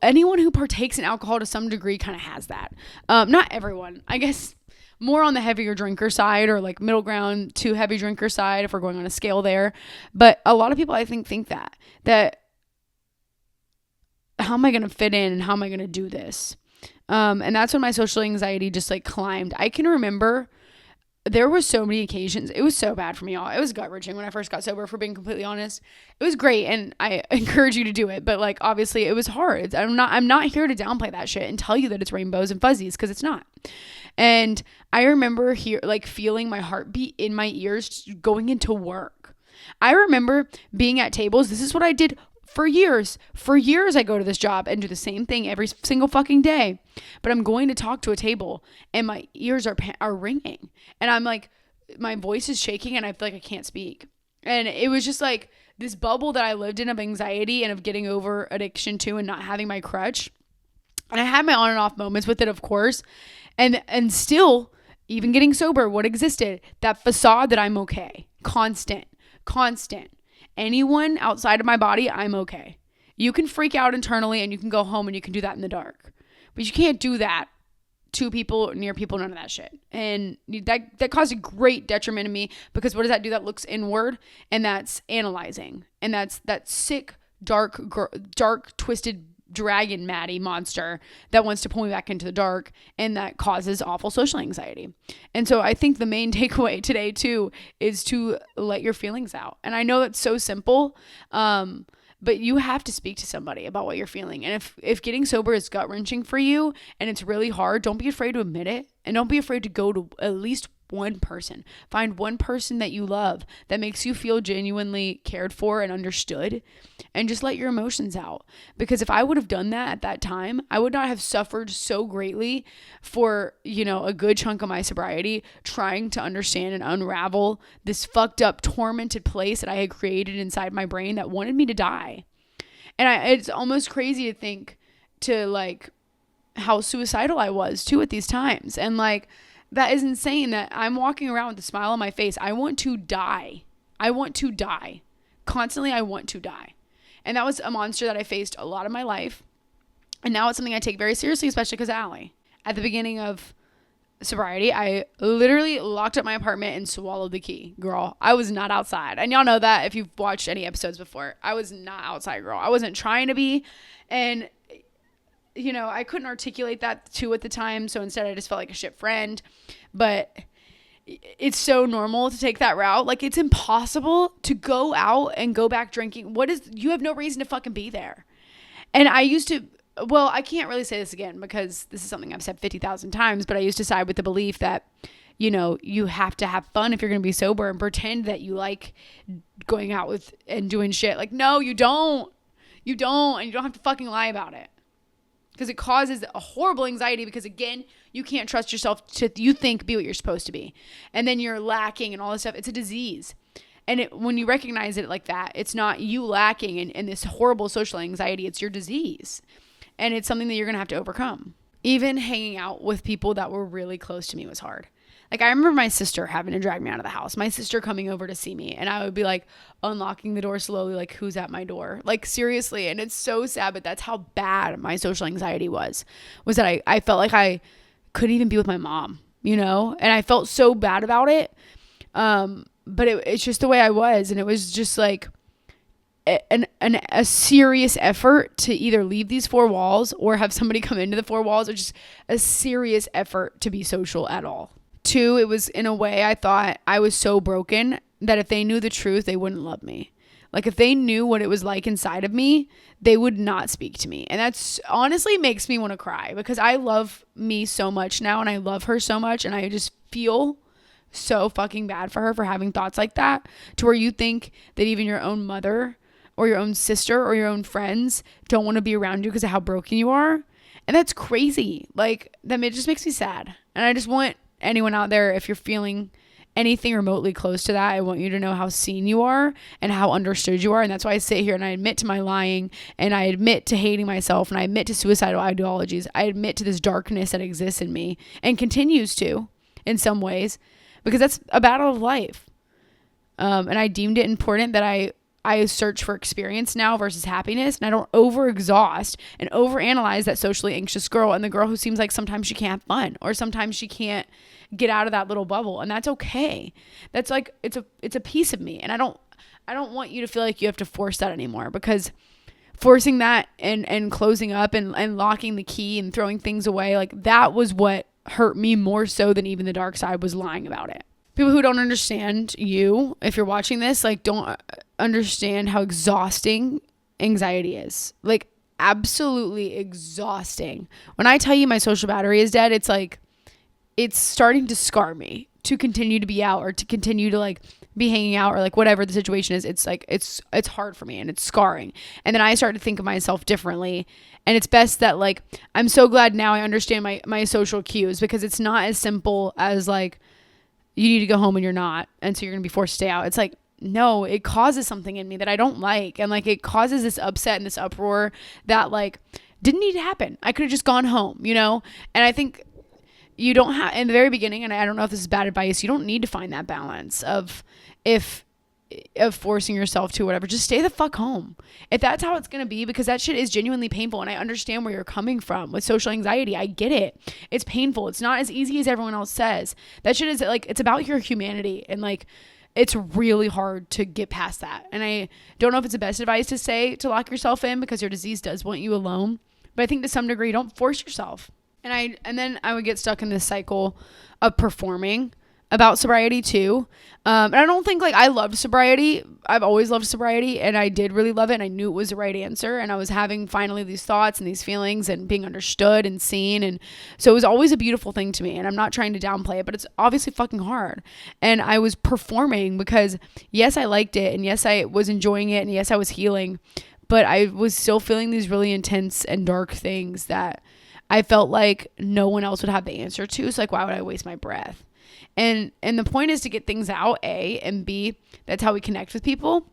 anyone who partakes in alcohol to some degree kind of has that. Not everyone, I guess, more on the heavier drinker side, or like middle ground to heavy drinker side, if we're going on a scale there. But a lot of people, I think that how am I going to fit in, and how am I going to do this? And that's when my social anxiety just like climbed. I can remember there were so many occasions. It was so bad for me, y'all. It was gut-wrenching when I first got sober, for being completely honest. It was great, and I encourage you to do it. But like, obviously, it was hard. I'm not here to downplay that shit and tell you that it's rainbows and fuzzies, because it's not. And I remember feeling my heartbeat in my ears going into work. I remember being at tables. This is what I did for years. For years, I go to this job and do the same thing every single fucking day. But I'm going to talk to a table, and my ears are ringing, and I'm like, my voice is shaking, and I feel like I can't speak. And it was just like this bubble that I lived in of anxiety and of getting over addiction too, and not having my crutch. And I had my on and off moments with it, of course, and still, even getting sober, what existed? That facade that I'm okay, constant. Anyone outside of my body, I'm okay. You can freak out internally, and you can go home, and you can do that in the dark. But you can't do that to people, near people, none of that shit. And that caused a great detriment to me, because what does that do? That looks inward, and that's analyzing. And that's that sick, dark, twisted dragon Maddee monster that wants to pull me back into the dark, and that causes awful social anxiety. And so I think the main takeaway today too is to let your feelings out. And I know it's so simple, but you have to speak to somebody about what you're feeling. And if getting sober is gut-wrenching for you and it's really hard, don't be afraid to admit it, and don't be afraid to go to at least one person. Find one person that you love that makes you feel genuinely cared for and understood, and just let your emotions out. Because if I would have done that at that time, I would not have suffered so greatly for, a good chunk of my sobriety, trying to understand and unravel this fucked up, tormented place that I had created inside my brain that wanted me to die. And it's almost crazy to think how suicidal I was too at these times. And that is insane that I'm walking around with a smile on my face. I want to die. Constantly, I want to die. And that was a monster that I faced a lot of my life. And now it's something I take very seriously, especially because of Allie. At the beginning of sobriety, I literally locked up my apartment and swallowed the key. Girl, I was not outside. And y'all know that if you've watched any episodes before. I was not outside, girl. I wasn't trying to be. And I couldn't articulate that too at the time. So instead I just felt like a shit friend. But it's so normal to take that route. Like, it's impossible to go out and go back drinking. You have no reason to fucking be there. And I used to well, I can't really say this again because this is something I've said 50,000 times, but I used to side with the belief that, you have to have fun if you're going to be sober and pretend that you like going out with and doing shit. Like, no, you don't. You don't. And you don't have to fucking lie about it. Because it causes a horrible anxiety because, again, you can't trust yourself to, you think, be what you're supposed to be. And then you're lacking and all this stuff. It's a disease. And when you recognize it like that, it's not you lacking in this horrible social anxiety. It's your disease. And it's something that you're going to have to overcome. Even hanging out with people that were really close to me was hard. Like, I remember my sister having to drag me out of the house. My sister coming over to see me. And I would be like unlocking the door slowly, like, who's at my door? Like, seriously. And it's so sad, but that's how bad my social anxiety was that I felt like I couldn't even be with my mom, And I felt so bad about it. But it's just the way I was. And it was just like a serious effort to either leave these four walls or have somebody come into the four walls, or just a serious effort to be social at all. Two, it was in a way I thought I was so broken that if they knew the truth, they wouldn't love me. Like, if they knew what it was like inside of me, they would not speak to me. And that's honestly makes me want to cry because I love me so much now and I love her so much. And I just feel so fucking bad for her for having thoughts like that, to where you think that even your own mother or your own sister or your own friends don't want to be around you because of how broken you are. And that's crazy. Like, it just makes me sad. And I just want anyone out there, if you're feeling anything remotely close to that, I want you to know how seen you are and how understood you are. And that's why I sit here and I admit to my lying, and I admit to hating myself, and I admit to suicidal ideologies. I admit to this darkness that exists in me and continues to in some ways, because that's a battle of life. And I deemed it important that I search for experience now versus happiness, and I don't overexhaust and overanalyze that socially anxious girl and the girl who seems like sometimes she can't have fun or sometimes she can't get out of that little bubble. And that's okay. That's like, it's a piece of me. And I don't want you to feel like you have to force that anymore, because forcing that and closing up and locking the key and throwing things away, like, that was what hurt me more so than even the dark side was lying about it. People who don't understand you, if you're watching this, like, don't understand how exhausting anxiety is. Like, absolutely exhausting. When I tell you my social battery is dead, it's like, it's starting to scar me to continue to be out or to continue to, like, be hanging out or, like, whatever the situation is. It's like, it's hard for me and it's scarring. And then I start to think of myself differently. And it's best that, like, I'm so glad now I understand my social cues, because it's not as simple as, like, you need to go home and you're not, and so you're going to be forced to stay out. It's like, no, it causes something in me that I don't like. And, like, it causes this upset and this uproar that, like, didn't need to happen. I could have just gone home, And I think you don't have, in the very beginning, and I don't know if this is bad advice, you don't need to find that balance of forcing yourself to whatever. Just stay the fuck home if that's how it's going to be, because that shit is genuinely painful. And I understand where you're coming from with social anxiety. I get it. It's painful. It's not as easy as everyone else says. That shit is, like, it's about your humanity, and, like, it's really hard to get past that. And I don't know if it's the best advice to say to lock yourself in, because your disease does want you alone. But I think to some degree, don't force yourself. And then I would get stuck in this cycle of performing about sobriety too. And I don't think, like, I loved sobriety. I've always loved sobriety, and I did really love it. And I knew it was the right answer. And I was having finally these thoughts and these feelings and being understood and seen. And so it was always a beautiful thing to me. And I'm not trying to downplay it, but it's obviously fucking hard. And I was performing because, yes, I liked it. And yes, I was enjoying it. And yes, I was healing. But I was still feeling these really intense and dark things that I felt like no one else would have the answer to. So, like, why would I waste my breath? And the point is to get things out, A, and B, that's how we connect with people.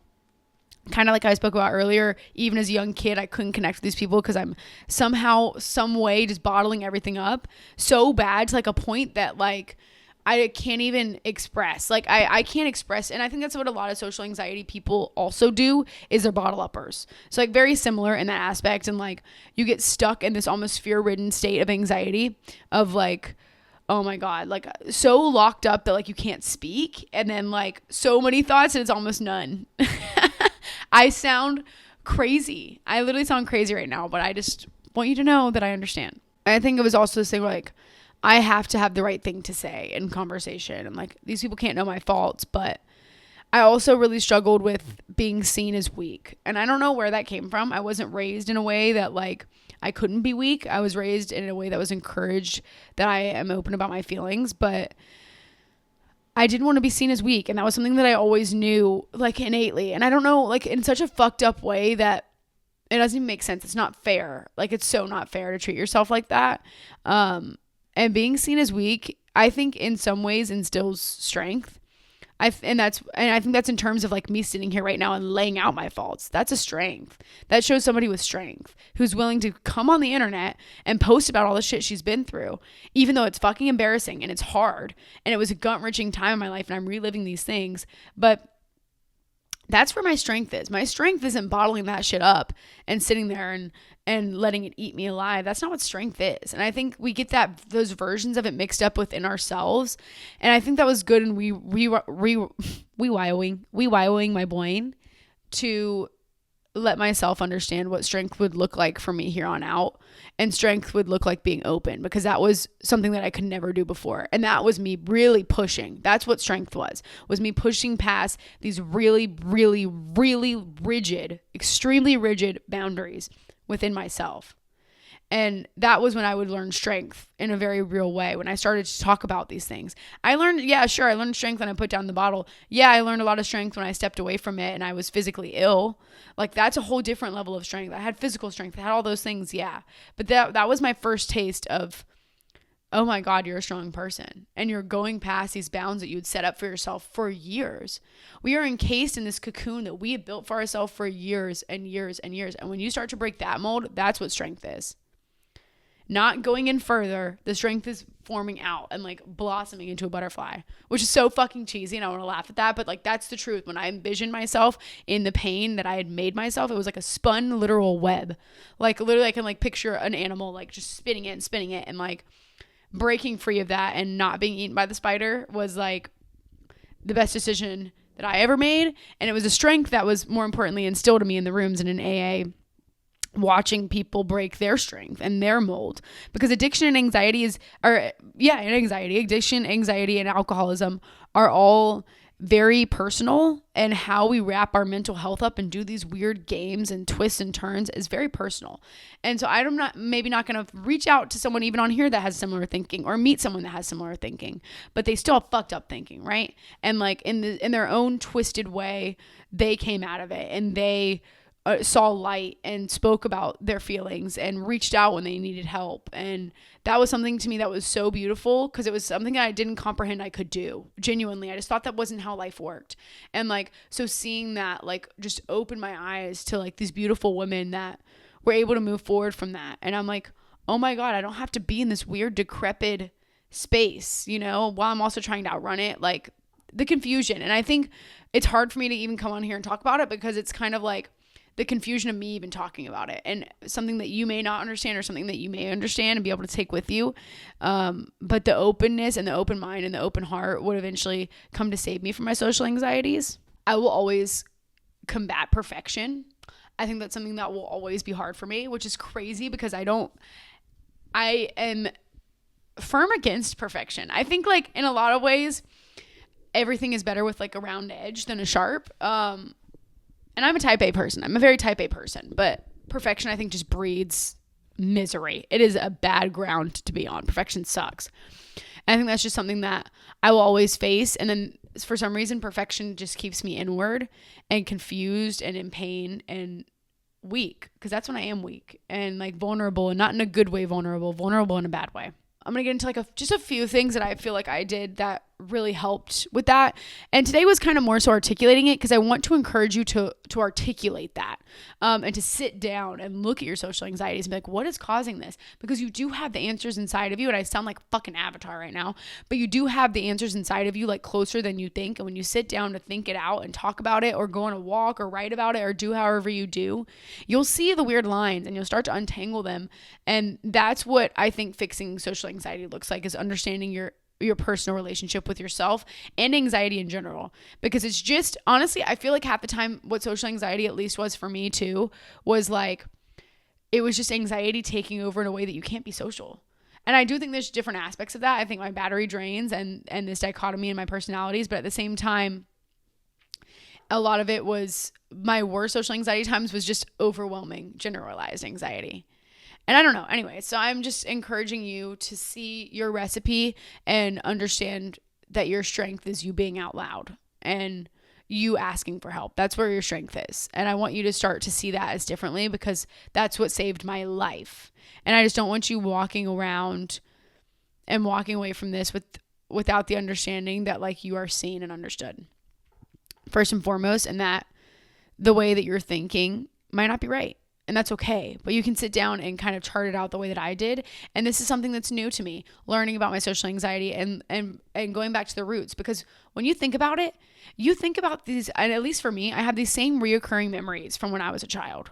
Kind of like I spoke about earlier, even as a young kid, I couldn't connect with these people because I'm somehow, some way just bottling everything up so bad to, like, a point that, like, I can't even express. Like, I can't express. And I think that's what a lot of social anxiety people also do, is they're bottle uppers. So, like, very similar in that aspect. And, like, you get stuck in this almost fear-ridden state of anxiety of, like, oh my God, like, so locked up that, like, you can't speak. And then, like, so many thoughts and it's almost none. I sound crazy. I literally sound crazy right now, but I just want you to know that I understand. I think it was also this thing where, like, I have to have the right thing to say in conversation. And, like, these people can't know my faults, but I also really struggled with being seen as weak. And I don't know where that came from. I wasn't raised in a way that, like, I couldn't be weak. I was raised in a way that was encouraged that I am open about my feelings, but I didn't want to be seen as weak. And that was something that I always knew, like, innately. And I don't know, like, in such a fucked up way that it doesn't even make sense. It's not fair. Like, it's so not fair to treat yourself like that. And being seen as weak, I think in some ways instills strength. I think that's in terms of like me sitting here right now and laying out my faults. That's a strength. That shows somebody with strength who's willing to come on the internet and post about all the shit she's been through, even though it's fucking embarrassing and it's hard and it was a gut-wrenching time in my life and I'm reliving these things. But that's where my strength is. My strength isn't bottling that shit up and sitting there and letting it eat me alive. That's not what strength is. And I think we get those versions of it mixed up within ourselves. And I think that was good. And we wiring my brain to let myself understand what strength would look like for me here on out. And strength would look like being open, because that was something that I could never do before. And that was me really pushing. That's what strength was me pushing past these really, really, really rigid, extremely rigid boundaries within myself. And that was when I would learn strength in a very real way. When I started to talk about these things, I learned strength when I put down the bottle. Yeah, I learned a lot of strength when I stepped away from it and I was physically ill. Like, that's a whole different level of strength. I had physical strength. I had all those things. Yeah. But that was my first taste of, oh my God, you're a strong person. And you're going past these bounds that you had set up for yourself for years. We are encased in this cocoon that we have built for ourselves for years and years and years. And when you start to break that mold, that's what strength is. Not going in further, the strength is forming out and like blossoming into a butterfly, which is so fucking cheesy and I want to laugh at that, but like that's the truth. When I envisioned myself in the pain that I had made myself, it was like a spun literal web. Like literally I can like picture an animal like just spinning it and like breaking free of that and not being eaten by the spider was like the best decision that I ever made. And it was a strength that was more importantly instilled in me in the rooms and in AA, watching people break their strength and their mold, because addiction and anxiety addiction, anxiety, and alcoholism are all very personal, and how we wrap our mental health up and do these weird games and twists and turns is very personal. And so I'm not going to reach out to someone even on here that has similar thinking, or meet someone that has similar thinking, but they still have fucked up thinking, right? And like in their own twisted way, they came out of it and they saw light and spoke about their feelings and reached out when they needed help. And that was something to me that was so beautiful, because it was something that I didn't comprehend I could do. Genuinely, I just thought that wasn't how life worked. And like, so seeing that like just opened my eyes to like these beautiful women that were able to move forward from that. And I'm like, oh my God, I don't have to be in this weird decrepit space, while I'm also trying to outrun it, like the confusion. And I think it's hard for me to even come on here and talk about it, because it's kind of like the confusion of me even talking about it, and something that you may not understand or something that you may understand and be able to take with you. But the openness and the open mind and the open heart would eventually come to save me from my social anxieties. I will always combat perfection. I think that's something that will always be hard for me, which is crazy, because I am firm against perfection. I think like in a lot of ways, everything is better with like a round edge than a sharp. And I'm a type A person. I'm a very type A person, but perfection, I think, just breeds misery. It is a bad ground to be on. Perfection sucks. And I think that's just something that I will always face. And then for some reason, perfection just keeps me inward and confused and in pain and weak, because that's when I am weak and like vulnerable, and not in a good way, vulnerable in a bad way. I'm going to get into like just a few things that I feel like I did that really helped with that. And today was kind of more so articulating it, because I want to encourage you to articulate that, and to sit down and look at your social anxieties and be like, what is causing this? Because you do have the answers inside of you. And I sound like fucking Avatar right now, but you do have the answers inside of you, like closer than you think. And when you sit down to think it out and talk about it, or go on a walk, or write about it, or do however you do, you'll see the weird lines and you'll start to untangle them. And that's what I think fixing social anxiety looks like, is understanding your personal relationship with yourself and anxiety in general. Because it's just, honestly, I feel like half the time what social anxiety at least was for me too, was like, it was just anxiety taking over in a way that you can't be social. And I do think there's different aspects of that. I think my battery drains and this dichotomy in my personalities, but at the same time, a lot of it was my worst social anxiety times was just overwhelming generalized anxiety. And I don't know. Anyway, so I'm just encouraging you to see your recipe and understand that your strength is you being out loud and you asking for help. That's where your strength is. And I want you to start to see that as differently, because that's what saved my life. And I just don't want you walking around and walking away from this without the understanding that like you are seen and understood first and foremost, and that the way that you're thinking might not be right. And that's okay. But you can sit down and kind of chart it out the way that I did. And this is something that's new to me, learning about my social anxiety and going back to the roots. Because when you think about it, you think about these, and at least for me, I have these same reoccurring memories from when I was a child.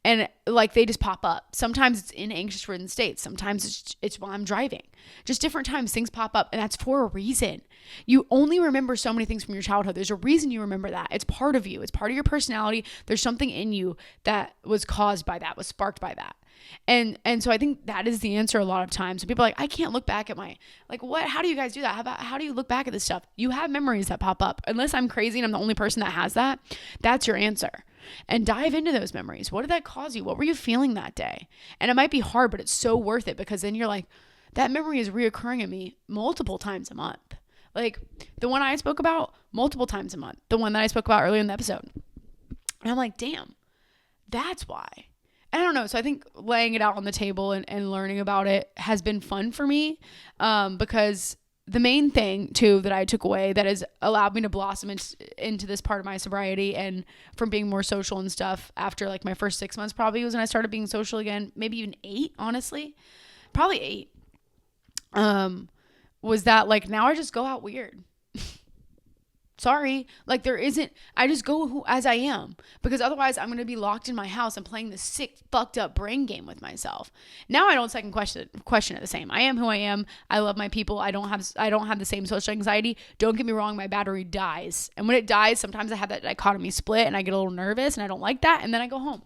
And like they just pop up. Sometimes it's in anxious ridden states. Sometimes it's while I'm driving. Just different times things pop up, and that's for a reason. You only remember so many things from your childhood. There's a reason you remember that. It's part of you. It's part of your personality. There's something in you that was caused by that, was sparked by that. And so I think that is the answer a lot of times. So people are like, I can't look back at my, like, what? How do you guys do that? How do you look back at this stuff? You have memories that pop up. Unless I'm crazy and I'm the only person that has that, that's your answer. And dive into those memories. What did that cause you? What were you feeling that day? And it might be hard, but it's so worth it, because then you're like, that memory is reoccurring in me multiple times a month. Like the one I spoke about, multiple times a month. The one that I spoke about earlier in the episode. And I'm like, damn, that's why. And I don't know. So I think laying it out on the table and learning about it has been fun for me, because the main thing too that I took away that has allowed me to blossom into this part of my sobriety and from being more social and stuff after like my first 6 months probably was when I started being social again, maybe even 8, honestly, probably 8, was that like now I just go out weird. Sorry, like I just go as I am, because otherwise I'm going to be locked in my house and playing this sick, fucked up brain game with myself. Now I don't second question it the same. I am who I am. I love my people. I don't have the same social anxiety. Don't get me wrong. My battery dies. And when it dies, sometimes I have that dichotomy split and I get a little nervous and I don't like that. And then I go home.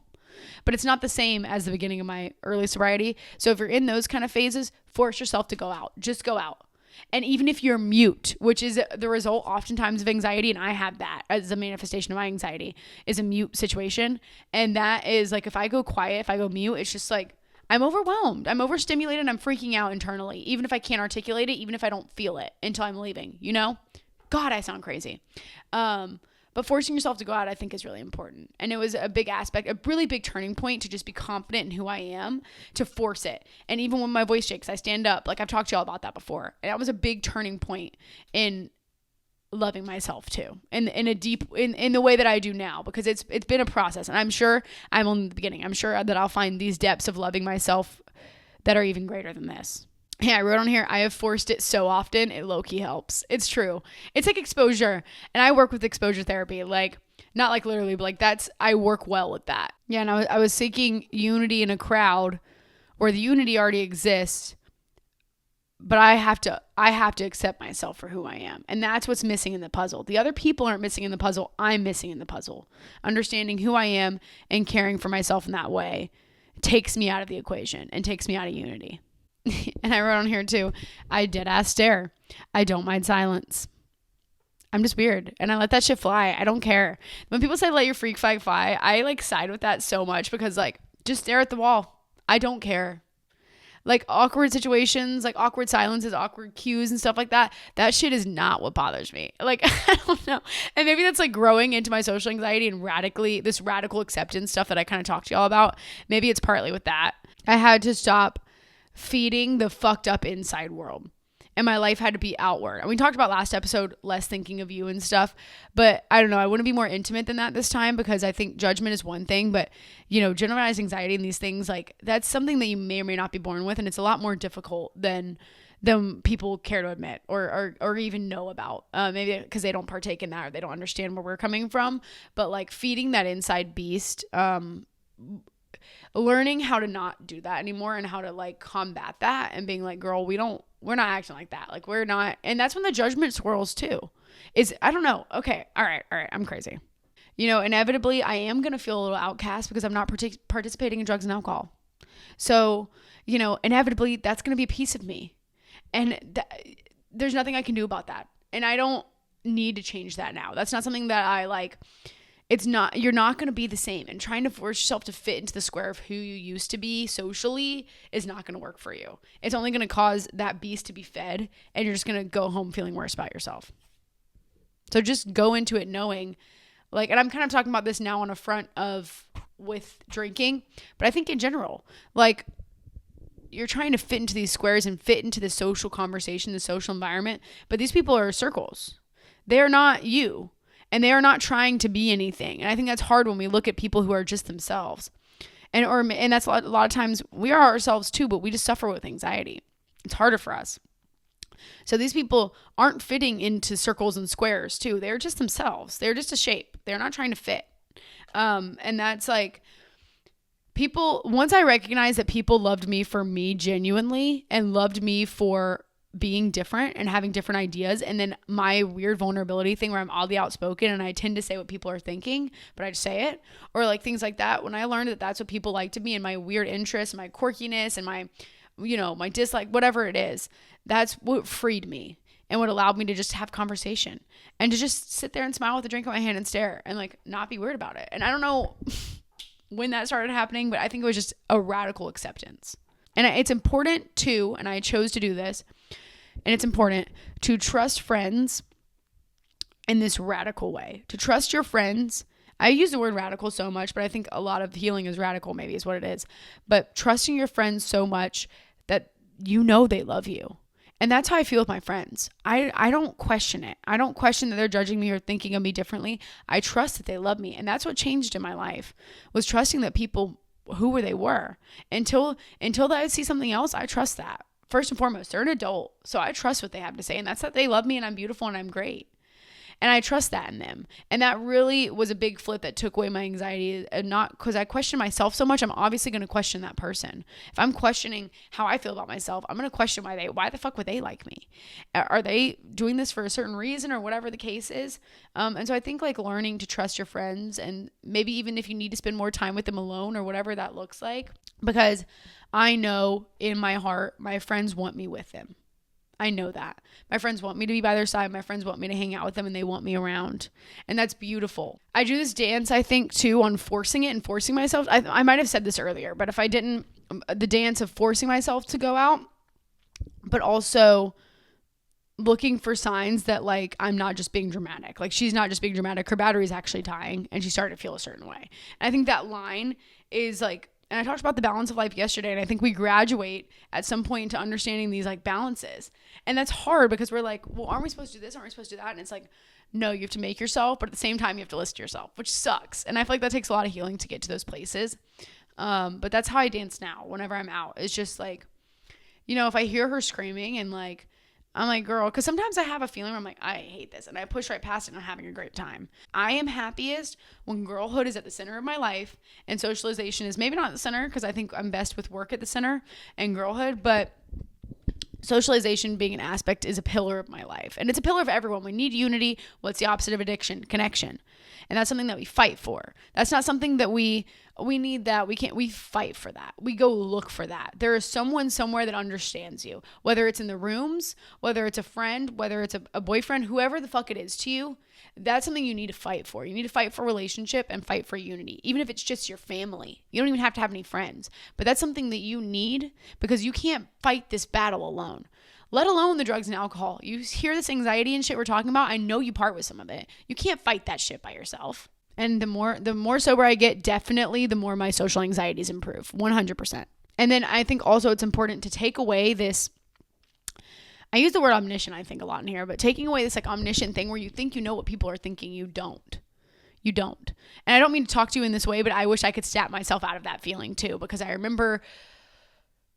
But it's not the same as the beginning of my early sobriety. So if you're in those kind of phases, force yourself to go out. Just go out. And even if you're mute, which is the result oftentimes of anxiety, and I have that as a manifestation of my anxiety, is a mute situation. And that is like, if I go quiet, if I go mute, it's just like, I'm overwhelmed. I'm overstimulated. I'm freaking out internally, even if I can't articulate it, even if I don't feel it until I'm leaving, you know? God, I sound crazy. But forcing yourself to go out, I think, is really important. And it was a big aspect, a really big turning point to just be confident in who I am, to force it. And even when my voice shakes, I stand up. Like I've talked to y'all about that before. And that was a big turning point in loving myself too. In the way that I do now, because it's been a process. And I'm sure I'm on the beginning. I'm sure that I'll find these depths of loving myself that are even greater than this. Yeah, I wrote on here, I have forced it so often, it low-key helps. It's true. It's like exposure. And I work with exposure therapy. Like, not like literally, but like I work well with that. Yeah, and I was seeking unity in a crowd where the unity already exists, but I have to accept myself for who I am. And that's what's missing in the puzzle. The other people aren't missing in the puzzle. I'm missing in the puzzle. Understanding who I am and caring for myself in that way takes me out of the equation and takes me out of unity. And I wrote on here too, I dead ass stare. I don't mind silence. I'm just weird. And I let that shit fly. I don't care. When people say let your freak flag fly, I like side with that so much, because like, just stare at the wall. I don't care. Like awkward situations, like awkward silences, awkward cues and stuff like that. That shit is not what bothers me. Like, I don't know. And maybe that's like growing into my social anxiety and this radical acceptance stuff that I kind of talked to y'all about. Maybe it's partly with that. I had to stop feeding the fucked up inside world, and my life had to be outward. And we talked about last episode, less thinking of you and stuff, but I don't know. I want to be more intimate than that this time, because I think judgment is one thing, but you know, generalized anxiety and these things, like that's something that you may or may not be born with. And it's a lot more difficult than people care to admit or even know about, maybe because they don't partake in that or they don't understand where we're coming from. But like feeding that inside beast, learning how to not do that anymore and how to like combat that and being like, girl, we're not acting like that. Like we're not. And that's when the judgment swirls too. I don't know. Okay. All right. I'm crazy. You know, inevitably I am going to feel a little outcast because I'm not participating in drugs and alcohol. So, you know, inevitably that's going to be a piece of me, and there's nothing I can do about that. And I don't need to change that now. That's not something that I like. you're not going to be the same, and trying to force yourself to fit into the square of who you used to be socially is not going to work for you. It's only going to cause that beast to be fed, and you're just going to go home feeling worse about yourself. So just go into it knowing, like, and I'm kind of talking about this now on a front of with drinking, but I think in general, like, you're trying to fit into these squares and fit into the social conversation, the social environment, but these people are circles. They're not you. And they are not trying to be anything. And I think that's hard when we look at people who are just themselves. And that's a lot of times we are ourselves too, but we just suffer with anxiety. It's harder for us. So these people aren't fitting into circles and squares too. They're just themselves. They're just a shape. They're not trying to fit. And that's like people, once I recognized that people loved me for me genuinely and loved me for being different and having different ideas, and then my weird vulnerability thing where I'm oddly outspoken and I tend to say what people are thinking, but I just say it, or like things like that. When I learned that that's what people like to me and my weird interests, my quirkiness and my, my dislike, whatever it is, that's what freed me and what allowed me to just have conversation and to just sit there and smile with a drink in my hand and stare and like not be weird about it. And I don't know when that started happening, but I think it was just a radical acceptance. And it's important too, and I chose to do this, and it's important to trust friends in this radical way. To trust your friends. I use the word radical so much, but I think a lot of healing is radical, maybe is what it is. But trusting your friends so much that you know they love you. And that's how I feel with my friends. I don't question it. I don't question that they're judging me or thinking of me differently. I trust that they love me. And that's what changed in my life, was trusting that people, who they were. Until I see something else, I trust that. First and foremost, they're an adult, so I trust what they have to say, and that's that they love me and I'm beautiful and I'm great. And I trust that in them. And that really was a big flip that took away my anxiety, and not because I question myself so much. I'm obviously going to question that person. If I'm questioning how I feel about myself, I'm going to question why the fuck would they like me? Are they doing this for a certain reason or whatever the case is? And so I think like learning to trust your friends, and maybe even if you need to spend more time with them alone or whatever that looks like, because I know in my heart, my friends want me with them. I know that. My friends want me to be by their side. My friends want me to hang out with them, and they want me around. And that's beautiful. I do this dance, I think, too, on forcing it and forcing myself. I might have said this earlier, but if I didn't, the dance of forcing myself to go out, but also looking for signs that like I'm not just being dramatic. Like she's not just being dramatic. Her battery's actually dying and she's starting to feel a certain way. And I think that line is like, and I talked about the balance of life yesterday, and I think we graduate at some point into understanding these like balances. And that's hard because we're like, well, aren't we supposed to do this? Aren't we supposed to do that? And it's like, no, you have to make yourself, but at the same time, you have to listen to yourself, which sucks. And I feel like that takes a lot of healing to get to those places. But that's how I dance now whenever I'm out. It's just like, if I hear her screaming and like, I'm like, girl, because sometimes I have a feeling where I'm like, I hate this. And I push right past it and I'm having a great time. I am happiest when girlhood is at the center of my life and socialization is maybe not the center, because I think I'm best with work at the center and girlhood, but socialization being an aspect is a pillar of my life. And it's a pillar of everyone. We need unity. What's the opposite of addiction? Connection. And that's something that we fight for. That's not something that we need that. We fight for that. We go look for that. There is someone somewhere that understands you, whether it's in the rooms, whether it's a friend, whether it's a boyfriend, whoever the fuck it is to you. That's something you need to fight for. You need to fight for relationship and fight for unity, even if it's just your family. You don't even have to have any friends, but that's something that you need, because you can't fight this battle alone. Let alone the drugs and alcohol. You hear this anxiety and shit we're talking about. I know you part with some of it. You can't fight that shit by yourself. And the more sober I get, definitely the more my social anxieties improve. 100%. And then I think also it's important to take away this, I use the word omniscient, I think, a lot in here, but taking away this like omniscient thing where you think you know what people are thinking. You don't. You don't. And I don't mean to talk to you in this way, but I wish I could snap myself out of that feeling too, because I remember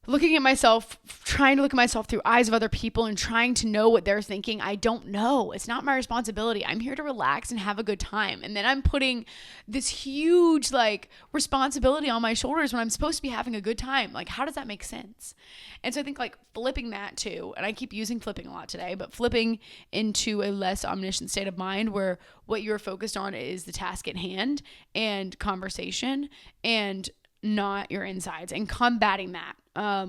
looking at myself, trying to look at myself through eyes of other people and trying to know what they're thinking. I don't know. It's not my responsibility. I'm here to relax and have a good time. And then I'm putting this huge like responsibility on my shoulders when I'm supposed to be having a good time. Like, how does that make sense? And so I think like flipping that too, and I keep using flipping a lot today, but flipping into a less omniscient state of mind where what you're focused on is the task at hand and conversation and not your insides, and combating that,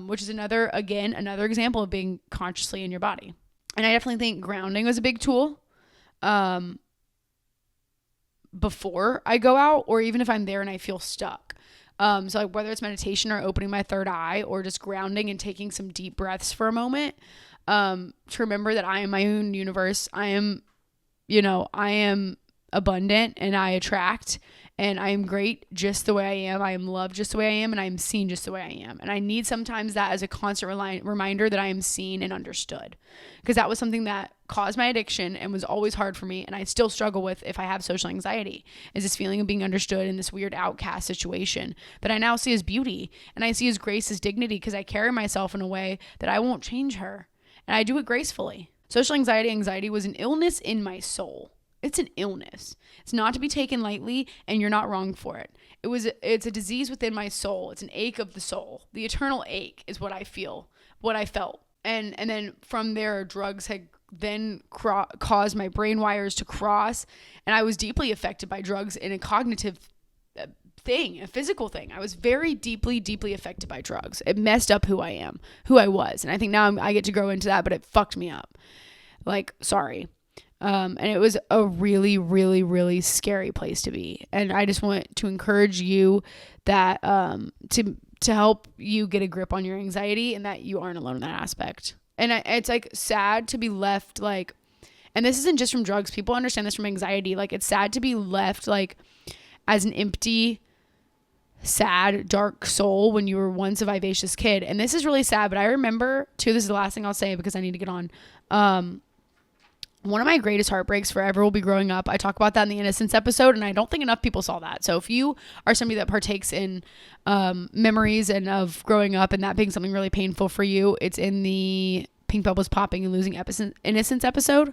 which is another example of being consciously in your body. And I definitely think grounding was a big tool. before I go out, or even if I'm there and I feel stuck. So like whether it's meditation or opening my third eye or just grounding and taking some deep breaths for a moment, to remember that I am my own universe. I am abundant and I attract, and I am great just the way I am. I am loved just the way I am, and I am seen just the way I am. And I need sometimes that as a constant reminder that I am seen and understood, because that was something that caused my addiction and was always hard for me, and I still struggle with if I have social anxiety, is this feeling of being understood in this weird outcast situation that I now see as beauty, and I see as grace, as dignity, because I carry myself in a way that I won't change her, and I do it gracefully. Social anxiety was an illness in my soul. It's an illness. It's not to be taken lightly, and you're not wrong for it. It's a disease within my soul. It's an ache of the soul. The eternal ache is what I feel, what I felt. And then from there, drugs had then caused my brain wires to cross, and I was deeply affected by drugs in a cognitive thing, a physical thing. I was very deeply, deeply affected by drugs. It messed up who I am, who I was. And I think now I get to grow into that, but it fucked me up. Like, sorry. And it was a really, really, really scary place to be. And I just want to encourage you that, to help you get a grip on your anxiety, and that you aren't alone in that aspect. And it's like sad to be left like, and this isn't just from drugs. People understand this from anxiety. Like, it's sad to be left like as an empty, sad, dark soul when you were once a vivacious kid. And this is really sad, but I remember too, this is the last thing I'll say because I need to get on. One of my greatest heartbreaks forever will be growing up. I talk about that in the Innocence episode, and I don't think enough people saw that. So if you are somebody that partakes in memories and of growing up and that being something really painful for you, it's in the Pink Bubbles Popping and Losing Innocence episode.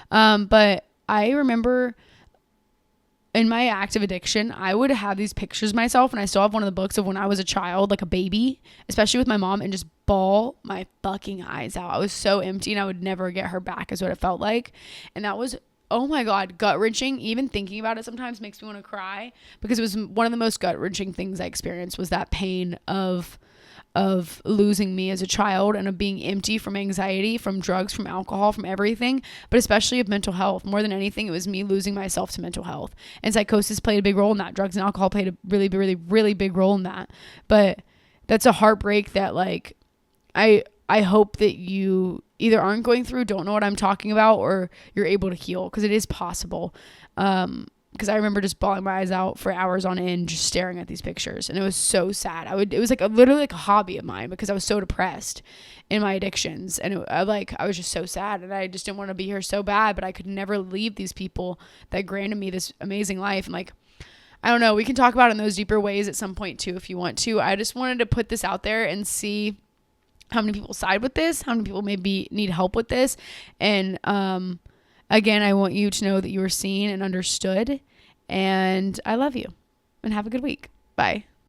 But I remember in my active addiction, I would have these pictures of myself, and I still have one of the books of when I was a child, like a baby, especially with my mom, and just bawl my fucking eyes out. I was so empty, and I would never get her back is what it felt like. And that was, oh my God, gut-wrenching. Even thinking about it sometimes makes me want to cry, because it was one of the most gut-wrenching things I experienced, was that pain of losing me as a child, and of being empty from anxiety, from drugs, from alcohol, from everything, but especially of mental health. More than anything, it was me losing myself to mental health, and psychosis played a big role in that. Drugs and alcohol played a really, really, really big role in that. But that's a heartbreak that, like, I hope that you either aren't going through, don't know what I'm talking about, or you're able to heal, because it is possible. Because I remember just bawling my eyes out for hours on end, just staring at these pictures. And it was so sad. It was like literally like a hobby of mine, because I was so depressed in my addictions. And I was just so sad, and I just didn't want to be here so bad, but I could never leave these people that granted me this amazing life. And like, I don't know, we can talk about it in those deeper ways at some point too, if you want to. I just wanted to put this out there and see how many people side with this, how many people maybe need help with this. And, again, I want you to know that you are seen and understood, and I love you, and have a good week. Bye.